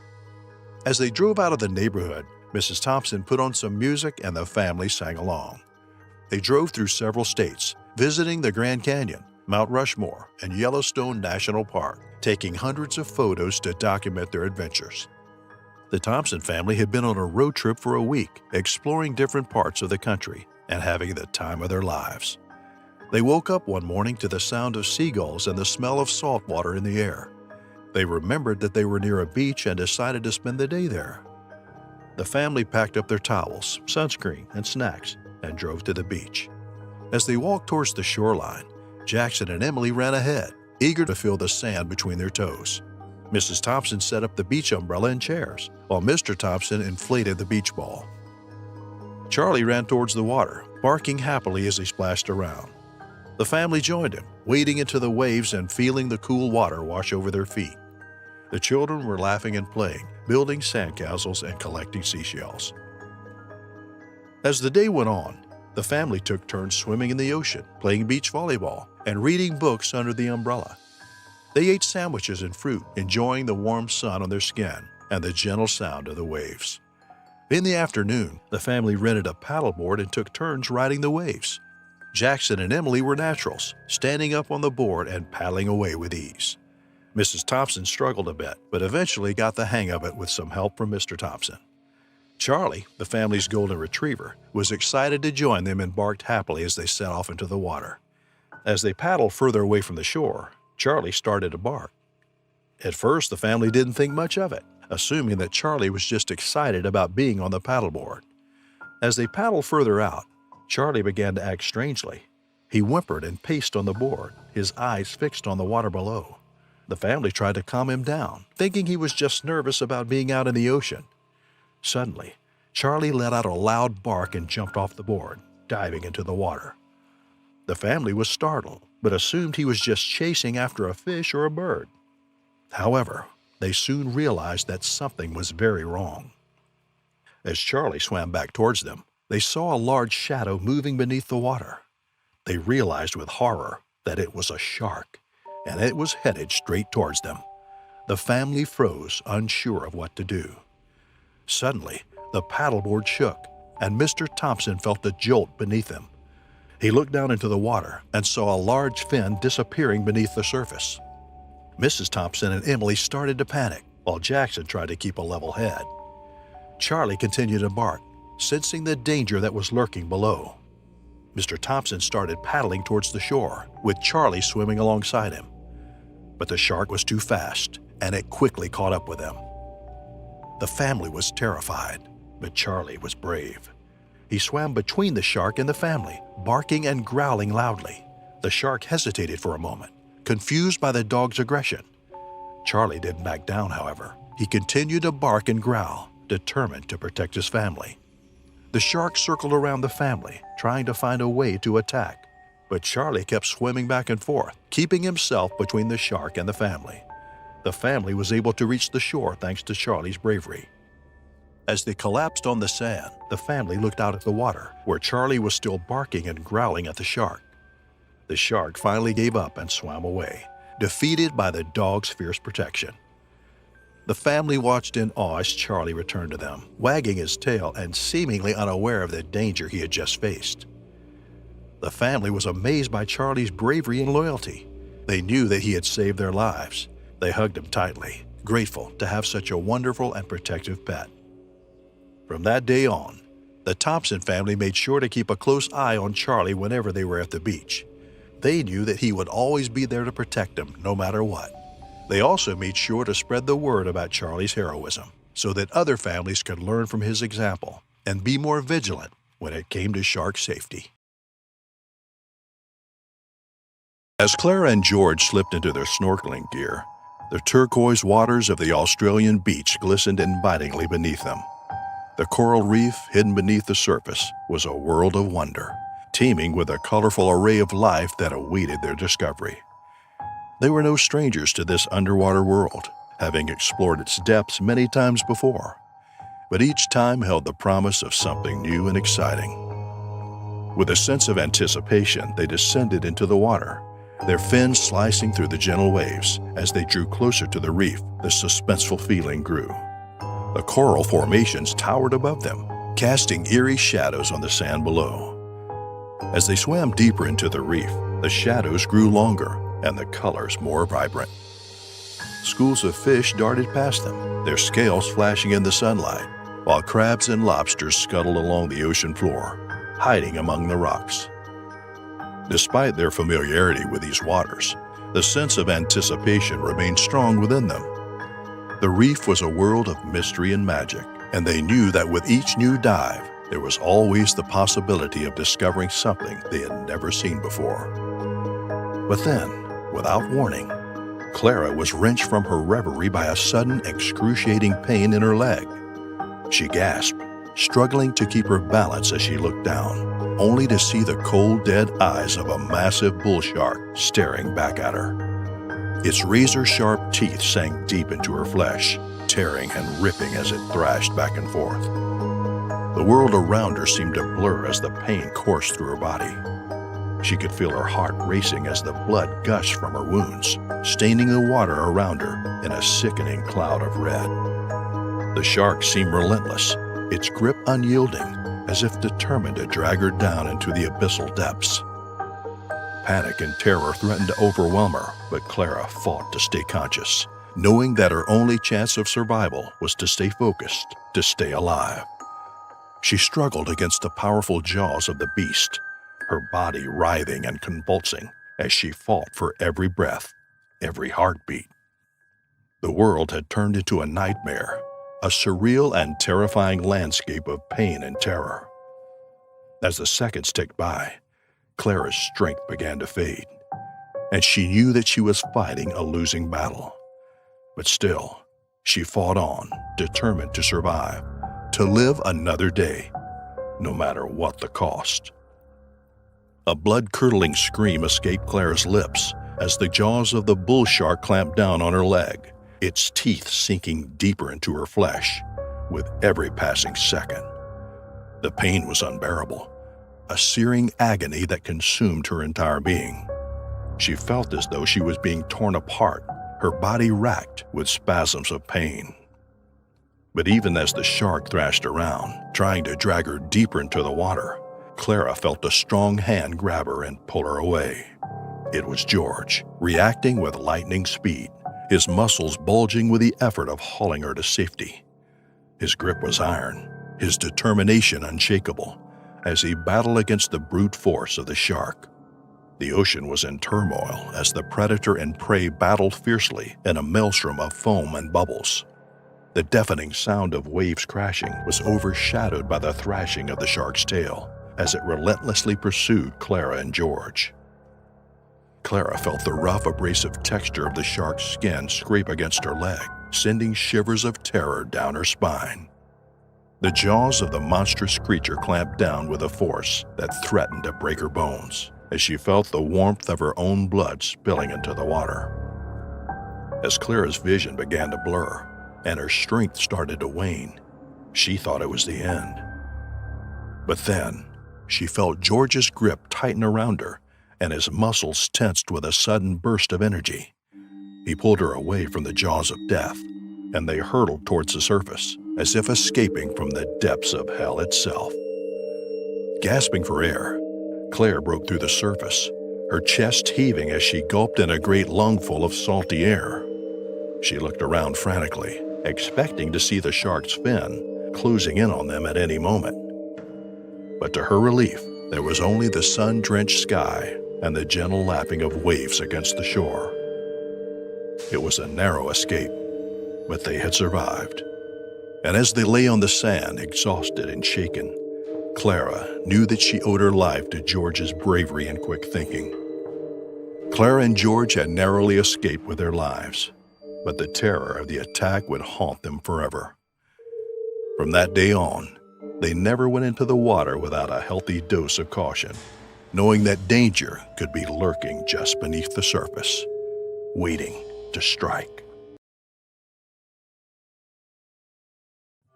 As they drove out of the neighborhood, Mrs. Thompson put on some music and the family sang along. They drove through several states, visiting the Grand Canyon, Mount Rushmore, and Yellowstone National Park, taking hundreds of photos to document their adventures. The Thompson family had been on a road trip for a week, exploring different parts of the country and having the time of their lives. They woke up one morning to the sound of seagulls and the smell of salt water in the air. They remembered that they were near a beach and decided to spend the day there. The family packed up their towels, sunscreen, and snacks and drove to the beach. As they walked towards the shoreline, Jackson and Emily ran ahead, eager to feel the sand between their toes. Mrs. Thompson set up the beach umbrella and chairs, while Mr. Thompson inflated the beach ball. Charlie ran towards the water, barking happily as he splashed around. The family joined him, wading into the waves and feeling the cool water wash over their feet. The children were laughing and playing, building sandcastles and collecting seashells. As the day went on, the family took turns swimming in the ocean, playing beach volleyball, and reading books under the umbrella. They ate sandwiches and fruit, enjoying the warm sun on their skin and the gentle sound of the waves. In the afternoon, the family rented a paddleboard and took turns riding the waves. Jackson and Emily were naturals, standing up on the board and paddling away with ease. Mrs. Thompson struggled a bit, but eventually got the hang of it with some help from Mr. Thompson. Charlie, the family's golden retriever, was excited to join them and barked happily as they set off into the water. As they paddled further away from the shore, Charlie started to bark. At first, the family didn't think much of it, assuming that Charlie was just excited about being on the paddleboard. As they paddled further out, Charlie began to act strangely. He whimpered and paced on the board, his eyes fixed on the water below. The family tried to calm him down, thinking he was just nervous about being out in the ocean. Suddenly, Charlie let out a loud bark and jumped off the board, diving into the water. The family was startled, but assumed he was just chasing after a fish or a bird. However, they soon realized that something was very wrong. As Charlie swam back towards them, they saw a large shadow moving beneath the water. They realized with horror that it was a shark, and it was headed straight towards them. The family froze, unsure of what to do. Suddenly, the paddleboard shook, and Mr. Thompson felt a jolt beneath him. He looked down into the water and saw a large fin disappearing beneath the surface. Mrs. Thompson and Emily started to panic, while Jackson tried to keep a level head. Charlie continued to bark, sensing the danger that was lurking below. Mr. Thompson started paddling towards the shore, with Charlie swimming alongside him. But the shark was too fast, and it quickly caught up with them. The family was terrified, but Charlie was brave. He swam between the shark and the family, barking and growling loudly. The shark hesitated for a moment, confused by the dog's aggression. Charlie didn't back down, however. He continued to bark and growl, determined to protect his family. The shark circled around the family, trying to find a way to attack. But Charlie kept swimming back and forth, keeping himself between the shark and the family. The family was able to reach the shore thanks to Charlie's bravery. As they collapsed on the sand, the family looked out at the water, where Charlie was still barking and growling at the shark. The shark finally gave up and swam away, defeated by the dog's fierce protection. The family watched in awe as Charlie returned to them, wagging his tail and seemingly unaware of the danger he had just faced. The family was amazed by Charlie's bravery and loyalty. They knew that he had saved their lives. They hugged him tightly, grateful to have such a wonderful and protective pet. From that day on, the Thompson family made sure to keep a close eye on Charlie whenever they were at the beach. They knew that he would always be there to protect them, no matter what. They also made sure to spread the word about Charlie's heroism, so that other families could learn from his example and be more vigilant when it came to shark safety. As Clara and George slipped into their snorkeling gear, the turquoise waters of the Australian beach glistened invitingly beneath them. The coral reef, hidden beneath the surface, was a world of wonder, teeming with a colorful array of life that awaited their discovery. They were no strangers to this underwater world, having explored its depths many times before, but each time held the promise of something new and exciting. With a sense of anticipation, they descended into the water, their fins slicing through the gentle waves. As they drew closer to the reef, the suspenseful feeling grew. The coral formations towered above them, casting eerie shadows on the sand below. As they swam deeper into the reef, the shadows grew longer and the colors more vibrant. Schools of fish darted past them, their scales flashing in the sunlight, while crabs and lobsters scuttled along the ocean floor, hiding among the rocks. Despite their familiarity with these waters, the sense of anticipation remained strong within them. The reef was a world of mystery and magic, and they knew that with each new dive, there was always the possibility of discovering something they had never seen before. But then, without warning, Clara was wrenched from her reverie by a sudden excruciating pain in her leg. She gasped, struggling to keep her balance as she looked down, only to see the cold, dead eyes of a massive bull shark staring back at her. Its razor-sharp teeth sank deep into her flesh, tearing and ripping as it thrashed back and forth. The world around her seemed to blur as the pain coursed through her body. She could feel her heart racing as the blood gushed from her wounds, staining the water around her in a sickening cloud of red. The shark seemed relentless, its grip unyielding, as if determined to drag her down into the abyssal depths. Panic and terror threatened to overwhelm her, but Clara fought to stay conscious, knowing that her only chance of survival was to stay focused, to stay alive. She struggled against the powerful jaws of the beast, her body writhing and convulsing as she fought for every breath, every heartbeat. The world had turned into a nightmare, a surreal and terrifying landscape of pain and terror. As the seconds ticked by, Clara's strength began to fade, and she knew that she was fighting a losing battle. But still, she fought on, determined to survive, to live another day, no matter what the cost. A blood-curdling scream escaped Clara's lips as the jaws of the bull shark clamped down on her leg, its teeth sinking deeper into her flesh with every passing second. The pain was unbearable, a searing agony that consumed her entire being. She felt as though she was being torn apart, her body racked with spasms of pain. But even as the shark thrashed around, trying to drag her deeper into the water, Clara felt a strong hand grab her and pull her away. It was George, reacting with lightning speed, his muscles bulging with the effort of hauling her to safety. His grip was iron, his determination unshakable, as he battled against the brute force of the shark. The ocean was in turmoil as the predator and prey battled fiercely in a maelstrom of foam and bubbles. The deafening sound of waves crashing was overshadowed by the thrashing of the shark's tail as it relentlessly pursued Clara and George. Clara felt the rough, abrasive texture of the shark's skin scrape against her leg, sending shivers of terror down her spine. The jaws of the monstrous creature clamped down with a force that threatened to break her bones as she felt the warmth of her own blood spilling into the water. As Clara's vision began to blur and her strength started to wane, she thought it was the end. But then, she felt George's grip tighten around her and his muscles tensed with a sudden burst of energy. He pulled her away from the jaws of death, and they hurtled towards the surface, as if escaping from the depths of hell itself. Gasping for air, Claire broke through the surface, her chest heaving as she gulped in a great lungful of salty air. She looked around frantically, expecting to see the shark's fin closing in on them at any moment. But to her relief, there was only the sun-drenched sky and the gentle lapping of waves against the shore. It was a narrow escape, but they had survived. And as they lay on the sand, exhausted and shaken, Clara knew that she owed her life to George's bravery and quick thinking. Clara and George had narrowly escaped with their lives, but the terror of the attack would haunt them forever. From that day on, they never went into the water without a healthy dose of caution, knowing that danger could be lurking just beneath the surface, waiting to strike.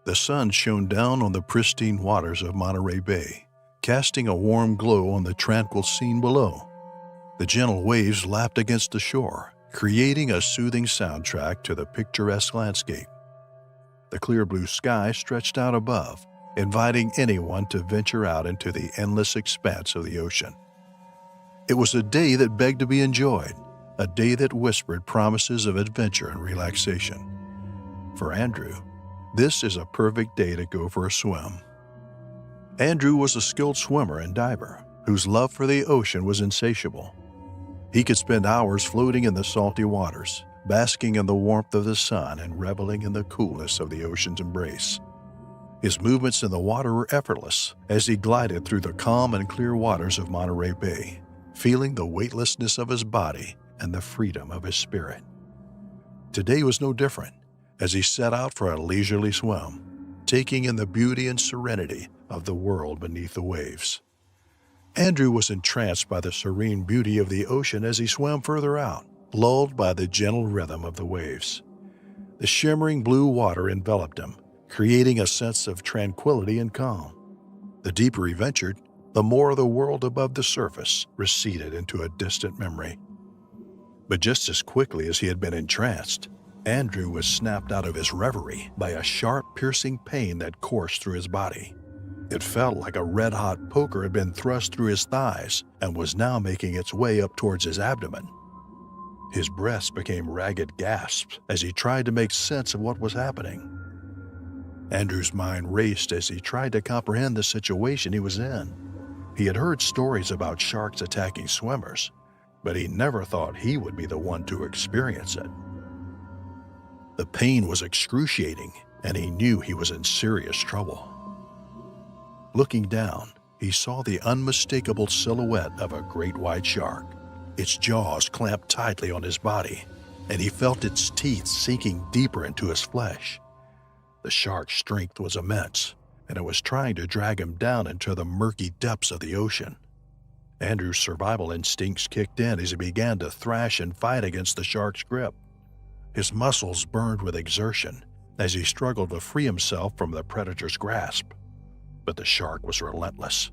The sun shone down on the pristine waters of Monterey Bay, casting a warm glow on the tranquil scene below. The gentle waves lapped against the shore, creating a soothing soundtrack to the picturesque landscape. The clear blue sky stretched out above, inviting anyone to venture out into the endless expanse of the ocean. It was a day that begged to be enjoyed, a day that whispered promises of adventure and relaxation. For Andrew, this is a perfect day to go for a swim. Andrew was a skilled swimmer and diver whose love for the ocean was insatiable. He could spend hours floating in the salty waters, basking in the warmth of the sun and reveling in the coolness of the ocean's embrace. His movements in the water were effortless as he glided through the calm and clear waters of Monterey Bay, feeling the weightlessness of his body and the freedom of his spirit. Today was no different as he set out for a leisurely swim, taking in the beauty and serenity of the world beneath the waves. Andrew was entranced by the serene beauty of the ocean as he swam further out, lulled by the gentle rhythm of the waves. The shimmering blue water enveloped him, creating a sense of tranquility and calm. The deeper he ventured, the more the world above the surface receded into a distant memory. But just as quickly as he had been entranced, Andrew was snapped out of his reverie by a sharp, piercing pain that coursed through his body. It felt like a red-hot poker had been thrust through his thighs and was now making its way up towards his abdomen. His breaths became ragged gasps as he tried to make sense of what was happening. Andrew's mind raced as he tried to comprehend the situation he was in. He had heard stories about sharks attacking swimmers, but he never thought he would be the one to experience it. The pain was excruciating, and he knew he was in serious trouble. Looking down, he saw the unmistakable silhouette of a great white shark. Its jaws clamped tightly on his body, and he felt its teeth sinking deeper into his flesh. The shark's strength was immense, and it was trying to drag him down into the murky depths of the ocean. Andrew's survival instincts kicked in as he began to thrash and fight against the shark's grip. His muscles burned with exertion as he struggled to free himself from the predator's grasp. But the shark was relentless,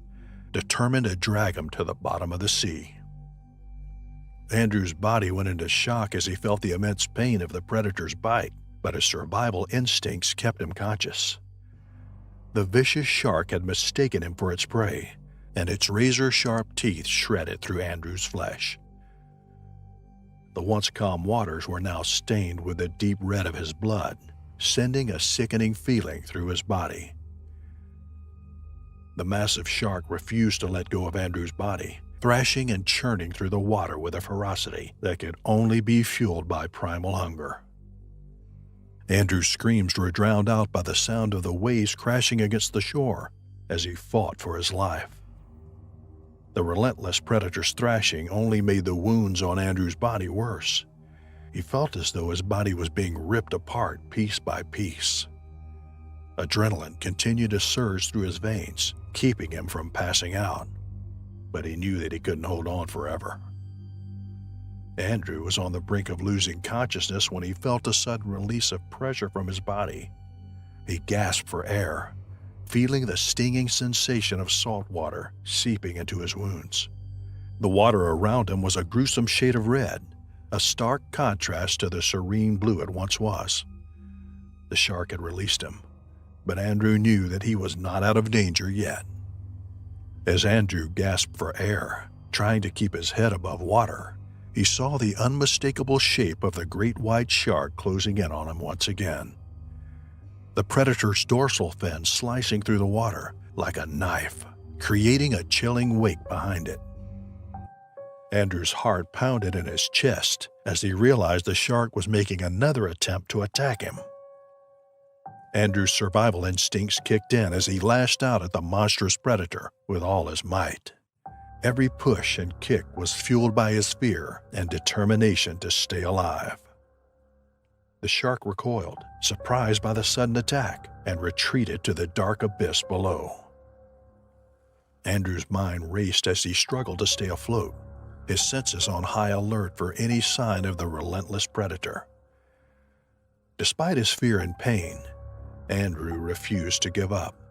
determined to drag him to the bottom of the sea. Andrew's body went into shock as he felt the immense pain of the predator's bite, but his survival instincts kept him conscious. The vicious shark had mistaken him for its prey, and its razor-sharp teeth shredded through Andrew's flesh. The once calm waters were now stained with the deep red of his blood, sending a sickening feeling through his body. The massive shark refused to let go of Andrew's body, thrashing and churning through the water with a ferocity that could only be fueled by primal hunger. Andrew's screams were drowned out by the sound of the waves crashing against the shore as he fought for his life. The relentless predator's thrashing only made the wounds on Andrew's body worse. He felt as though his body was being ripped apart piece by piece. Adrenaline continued to surge through his veins, keeping him from passing out, but he knew that he couldn't hold on forever. Andrew was on the brink of losing consciousness when he felt a sudden release of pressure from his body. He gasped for air, feeling the stinging sensation of salt water seeping into his wounds. The water around him was a gruesome shade of red, a stark contrast to the serene blue it once was. The shark had released him, but Andrew knew that he was not out of danger yet. As Andrew gasped for air, Trying to keep his head above water, he saw the unmistakable shape of the great white shark closing in on him once again. The predator's dorsal fin slicing through the water like a knife, creating a chilling wake behind it. Andrew's heart pounded in his chest as he realized the shark was making another attempt to attack him. Andrew's survival instincts kicked in as he lashed out at the monstrous predator with all his might. Every push and kick was fueled by his fear and determination to stay alive. The shark recoiled, surprised by the sudden attack, and retreated to the dark abyss below. Andrew's mind raced as he struggled to stay afloat, his senses on high alert for any sign of the relentless predator. Despite his fear and pain, Andrew refused to give up.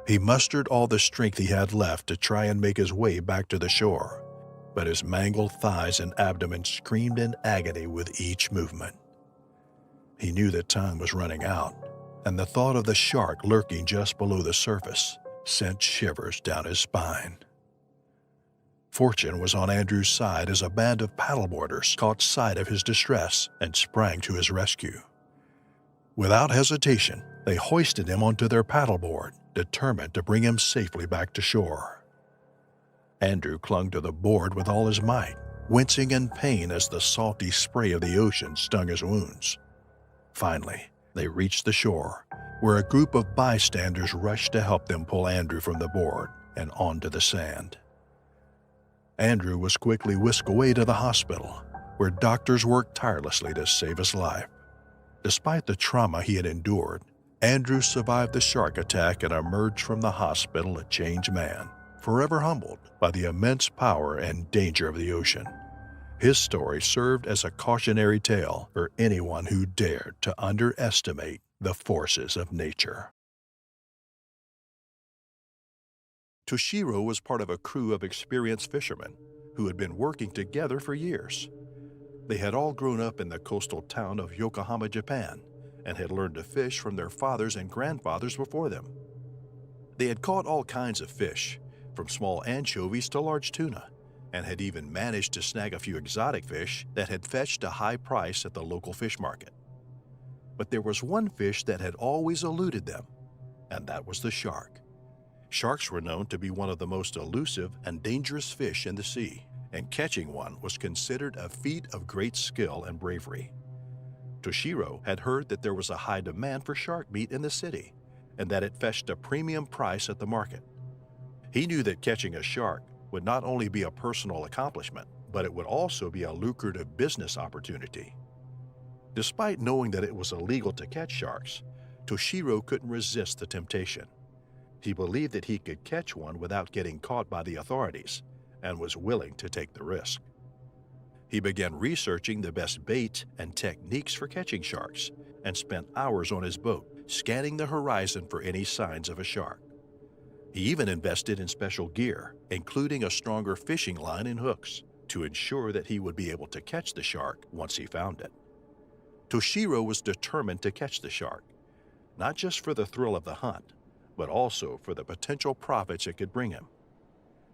He mustered all the strength he had left to try and make his way back to the shore, but his mangled thighs and abdomen screamed in agony with each movement. He knew that time was running out, and the thought of the shark lurking just below the surface sent shivers down his spine. Fortune was on Andrew's side as a band of paddleboarders caught sight of his distress and sprang to his rescue. Without hesitation, they hoisted him onto their paddleboard, determined to bring him safely back to shore. Andrew clung to the board with all his might, wincing in pain as the salty spray of the ocean stung his wounds. Finally, they reached the shore, where a group of bystanders rushed to help them pull Andrew from the board and onto the sand. Andrew was quickly whisked away to the hospital, where doctors worked tirelessly to save his life. Despite the trauma he had endured, Andrew survived the shark attack and emerged from the hospital a changed man, forever humbled by the immense power and danger of the ocean. His story served as a cautionary tale for anyone who dared to underestimate the forces of nature. Toshiro was part of a crew of experienced fishermen who had been working together for years. They had all grown up in the coastal town of Yokohama, Japan, and had learned to fish from their fathers and grandfathers before them. They had caught all kinds of fish, from small anchovies to large tuna, and had even managed to snag a few exotic fish that had fetched a high price at the local fish market. But there was one fish that had always eluded them, and that was the shark. Sharks were known to be one of the most elusive and dangerous fish in the sea, and catching one was considered a feat of great skill and bravery. Toshiro had heard that there was a high demand for shark meat in the city, and that it fetched a premium price at the market. He knew that catching a shark would not only be a personal accomplishment, but it would also be a lucrative business opportunity. Despite knowing that it was illegal to catch sharks, Toshiro couldn't resist the temptation. He believed that he could catch one without getting caught by the authorities, and was willing to take the risk. He began researching the best bait and techniques for catching sharks, and spent hours on his boat, scanning the horizon for any signs of a shark. He even invested in special gear, including a stronger fishing line and hooks, to ensure that he would be able to catch the shark once he found it. Toshiro was determined to catch the shark, not just for the thrill of the hunt, but also for the potential profits it could bring him.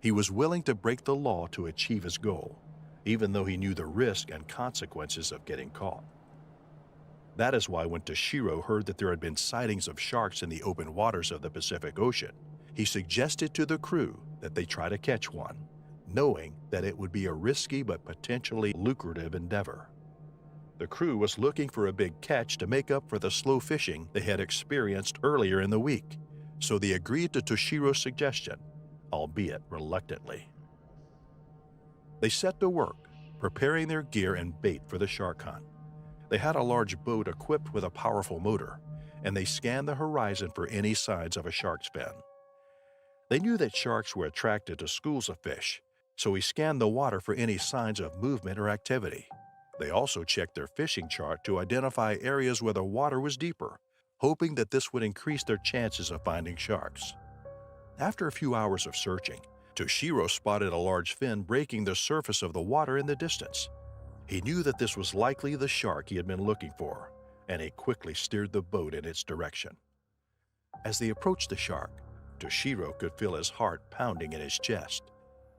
He was willing to break the law to achieve his goal, even though he knew the risk and consequences of getting caught. That is why when Toshiro heard that there had been sightings of sharks in the open waters of the Pacific Ocean, he suggested to the crew that they try to catch one, knowing that it would be a risky but potentially lucrative endeavor. The crew was looking for a big catch to make up for the slow fishing they had experienced earlier in the week, so they agreed to Toshiro's suggestion, albeit reluctantly. They set to work, preparing their gear and bait for the shark hunt. They had a large boat equipped with a powerful motor, and they scanned the horizon for any signs of a shark's fin. They knew that sharks were attracted to schools of fish, so he scanned the water for any signs of movement or activity. They also checked their fishing chart to identify areas where the water was deeper, hoping that this would increase their chances of finding sharks. After a few hours of searching, Toshiro spotted a large fin breaking the surface of the water in the distance. He knew that this was likely the shark he had been looking for, and he quickly steered the boat in its direction. As they approached the shark, Toshiro could feel his heart pounding in his chest.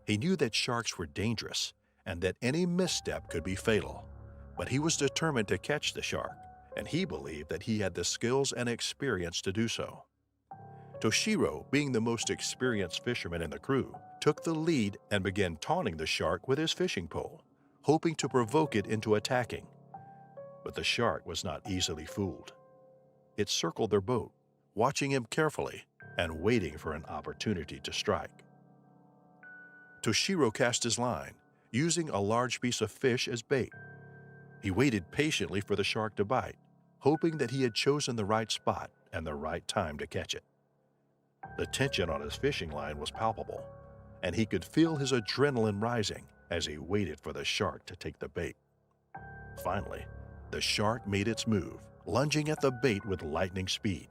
He knew that sharks were dangerous and that any misstep could be fatal, but he was determined to catch the shark, and he believed that he had the skills and experience to do so. Toshiro, being the most experienced fisherman in the crew, took the lead and began taunting the shark with his fishing pole, hoping to provoke it into attacking. But the shark was not easily fooled. It circled their boat, watching him carefully and waiting for an opportunity to strike. Toshiro cast his line, using a large piece of fish as bait. He waited patiently for the shark to bite, hoping that he had chosen the right spot and the right time to catch it. The tension on his fishing line was palpable, and he could feel his adrenaline rising as he waited for the shark to take the bait. Finally, the shark made its move, lunging at the bait with lightning speed.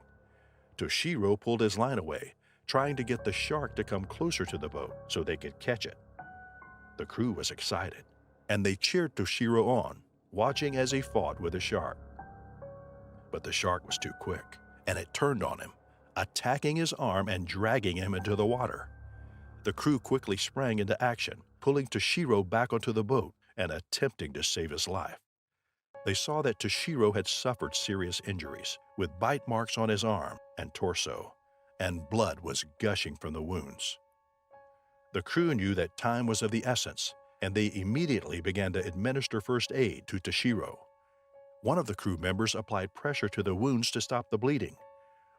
Toshiro pulled his line away, trying to get the shark to come closer to the boat so they could catch it. The crew was excited, and they cheered Toshiro on, watching as he fought with the shark. But the shark was too quick, and it turned on him, attacking his arm and dragging him into the water. The crew quickly sprang into action, pulling Toshiro back onto the boat and attempting to save his life. They saw that Toshiro had suffered serious injuries, with bite marks on his arm and torso, and blood was gushing from the wounds. The crew knew that time was of the essence, and they immediately began to administer first aid to Toshiro. One of the crew members applied pressure to the wounds to stop the bleeding,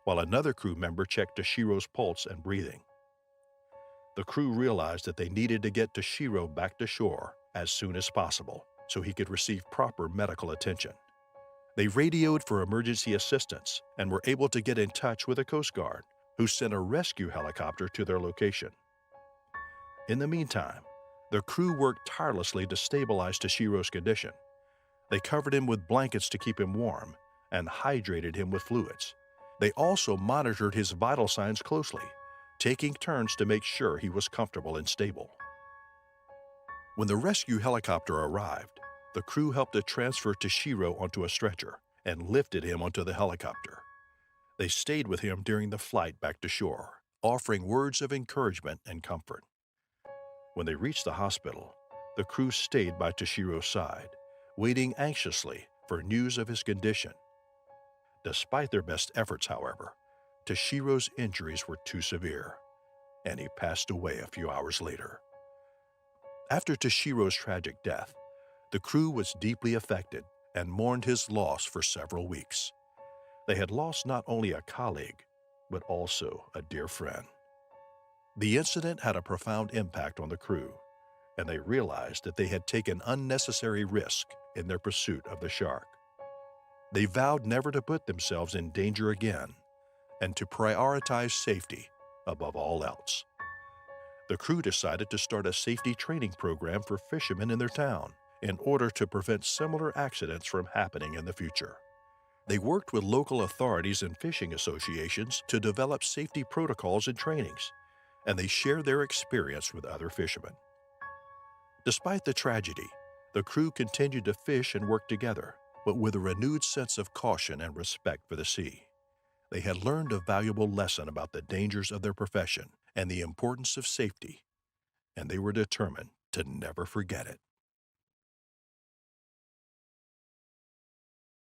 while another crew member checked Toshiro's pulse and breathing. The crew realized that they needed to get Toshiro back to shore as soon as possible so he could receive proper medical attention. They radioed for emergency assistance and were able to get in touch with the Coast Guard, who sent a rescue helicopter to their location. In the meantime, the crew worked tirelessly to stabilize Toshiro's condition. They covered him with blankets to keep him warm and hydrated him with fluids. They also monitored his vital signs closely, taking turns to make sure he was comfortable and stable. When the rescue helicopter arrived, the crew helped to transfer Toshiro onto a stretcher and lifted him onto the helicopter. They stayed with him during the flight back to shore, offering words of encouragement and comfort. When they reached the hospital, the crew stayed by Toshiro's side, waiting anxiously for news of his condition. Despite their best efforts, however, Toshiro's injuries were too severe, and he passed away a few hours later. After Toshiro's tragic death, the crew was deeply affected and mourned his loss for several weeks. They had lost not only a colleague, but also a dear friend. The incident had a profound impact on the crew, and they realized that they had taken unnecessary risk in their pursuit of the shark. They vowed never to put themselves in danger again and to prioritize safety above all else. The crew decided to start a safety training program for fishermen in their town in order to prevent similar accidents from happening in the future. They worked with local authorities and fishing associations to develop safety protocols and trainings, and they shared their experience with other fishermen. Despite the tragedy, the crew continued to fish and work together, but with a renewed sense of caution and respect for the sea. They had learned a valuable lesson about the dangers of their profession and the importance of safety, and they were determined to never forget it.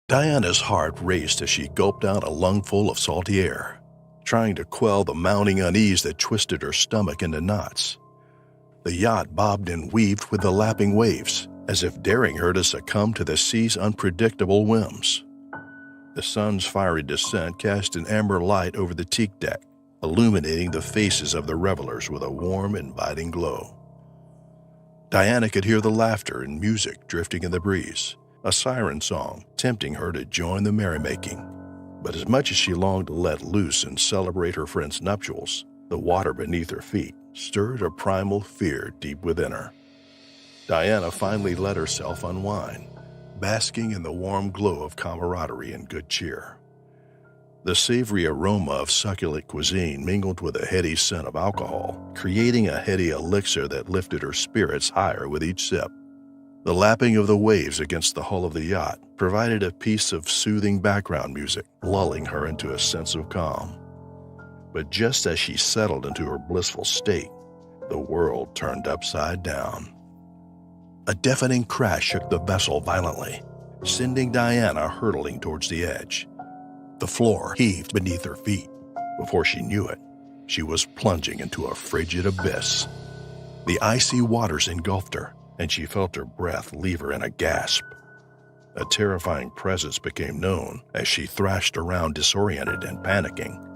Diana's heart raced as she gulped down a lungful of salty air, trying to quell the mounting unease that twisted her stomach into knots. The yacht bobbed and weaved with the lapping waves, as if daring her to succumb to the sea's unpredictable whims. The sun's fiery descent cast an amber light over the teak deck, illuminating the faces of the revelers with a warm, inviting glow. Diana could hear the laughter and music drifting in the breeze, a siren song tempting her to join the merrymaking. But as much as she longed to let loose and celebrate her friend's nuptials, the water beneath her feet stirred a primal fear deep within her. Diana finally let herself unwind, basking in the warm glow of camaraderie and good cheer. The savory aroma of succulent cuisine mingled with a heady scent of alcohol, creating a heady elixir that lifted her spirits higher with each sip. The lapping of the waves against the hull of the yacht provided a piece of soothing background music, lulling her into a sense of calm. But just as she settled into her blissful state, the world turned upside down. A deafening crash shook the vessel violently, sending Diana hurtling towards the edge. The floor heaved beneath her feet. Before she knew it, she was plunging into a frigid abyss. The icy waters engulfed her, and she felt her breath leave her in a gasp. A terrifying presence became known as she thrashed around disoriented and panicking.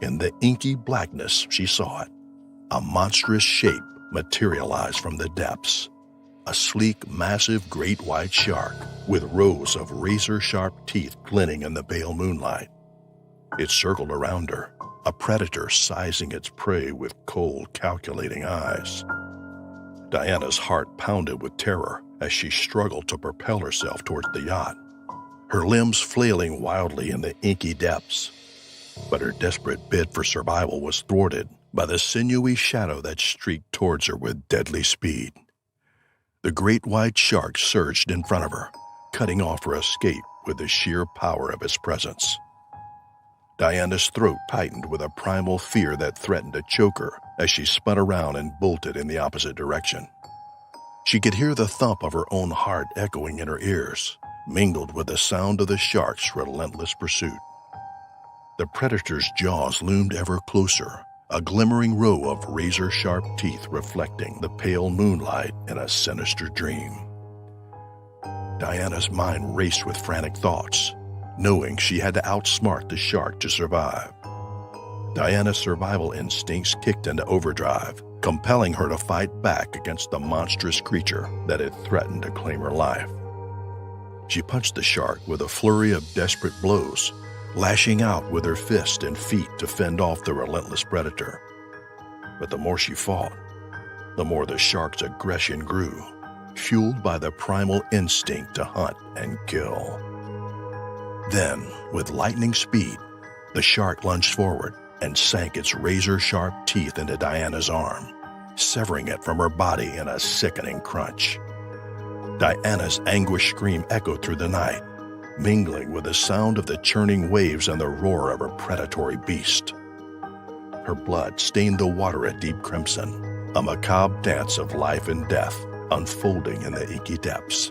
In the inky blackness, she saw it. A monstrous shape materialized from the depths. A sleek, massive great white shark with rows of razor-sharp teeth glinting in the pale moonlight. It circled around her, a predator sizing its prey with cold, calculating eyes. Diana's heart pounded with terror as she struggled to propel herself towards the yacht, her limbs flailing wildly in the inky depths. But her desperate bid for survival was thwarted by the sinewy shadow that streaked towards her with deadly speed. The great white shark surged in front of her, cutting off her escape with the sheer power of its presence. Diana's throat tightened with a primal fear that threatened to choke her as she spun around and bolted in the opposite direction. She could hear the thump of her own heart echoing in her ears, mingled with the sound of the shark's relentless pursuit. The predator's jaws loomed ever closer, a glimmering row of razor-sharp teeth reflecting the pale moonlight in a sinister dream. Diana's mind raced with frantic thoughts, knowing she had to outsmart the shark to survive. Diana's survival instincts kicked into overdrive, compelling her to fight back against the monstrous creature that had threatened to claim her life. She punched the shark with a flurry of desperate blows, lashing out with her fists and feet to fend off the relentless predator. But the more she fought, the more the shark's aggression grew, fueled by the primal instinct to hunt and kill. Then, with lightning speed, the shark lunged forward and sank its razor-sharp teeth into Diana's arm, severing it from her body in a sickening crunch. Diana's anguished scream echoed through the night, mingling with the sound of the churning waves and the roar of her predatory beast. Her blood stained the water a deep crimson, a macabre dance of life and death unfolding in the inky depths.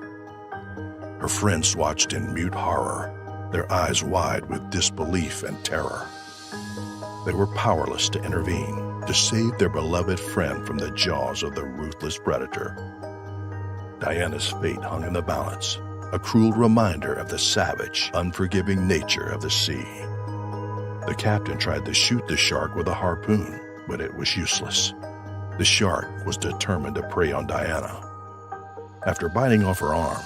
Her friends watched in mute horror, their eyes wide with disbelief and terror. They were powerless to intervene, to save their beloved friend from the jaws of the ruthless predator. Diana's fate hung in the balance, a cruel reminder of the savage, unforgiving nature of the sea. The captain tried to shoot the shark with a harpoon, but it was useless. The shark was determined to prey on Diana. After biting off her arm,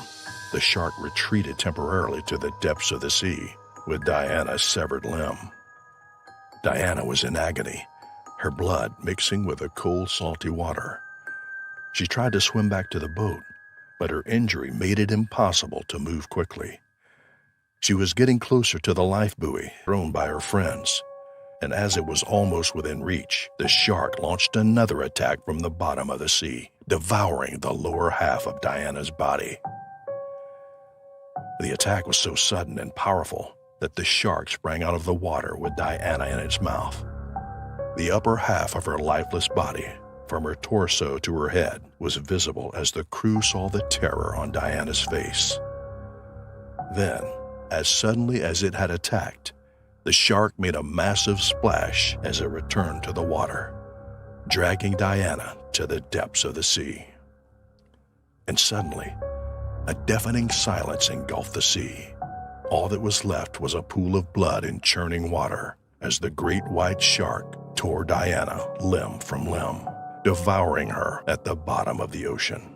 the shark retreated temporarily to the depths of the sea, with Diana's severed limb. Diana was in agony, her blood mixing with the cold, salty water. She tried to swim back to the boat, but her injury made it impossible to move quickly. She was getting closer to the life buoy thrown by her friends, and as it was almost within reach, the shark launched another attack from the bottom of the sea, devouring the lower half of Diana's body. The attack was so sudden and powerful that the shark sprang out of the water with Diana in its mouth. The upper half of her lifeless body, from her torso to her head, was visible as the crew saw the terror on Diana's face. Then, as suddenly as it had attacked, the shark made a massive splash as it returned to the water, dragging Diana to the depths of the sea. And suddenly, a deafening silence engulfed the sea. All that was left was a pool of blood and churning water as the great white shark tore Diana limb from limb, devouring her at the bottom of the ocean.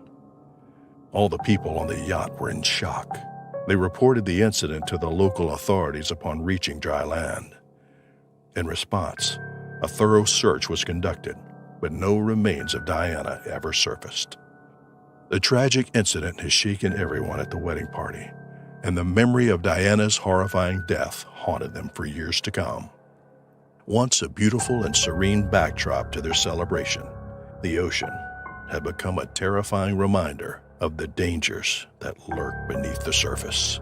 All the people on the yacht were in shock. They reported the incident to the local authorities upon reaching dry land. In response, a thorough search was conducted, but no remains of Diana ever surfaced. The tragic incident has shaken everyone at the wedding party, and the memory of Diana's horrifying death haunted them for years to come. Once a beautiful and serene backdrop to their celebration, the ocean had become a terrifying reminder of the dangers that lurk beneath the surface.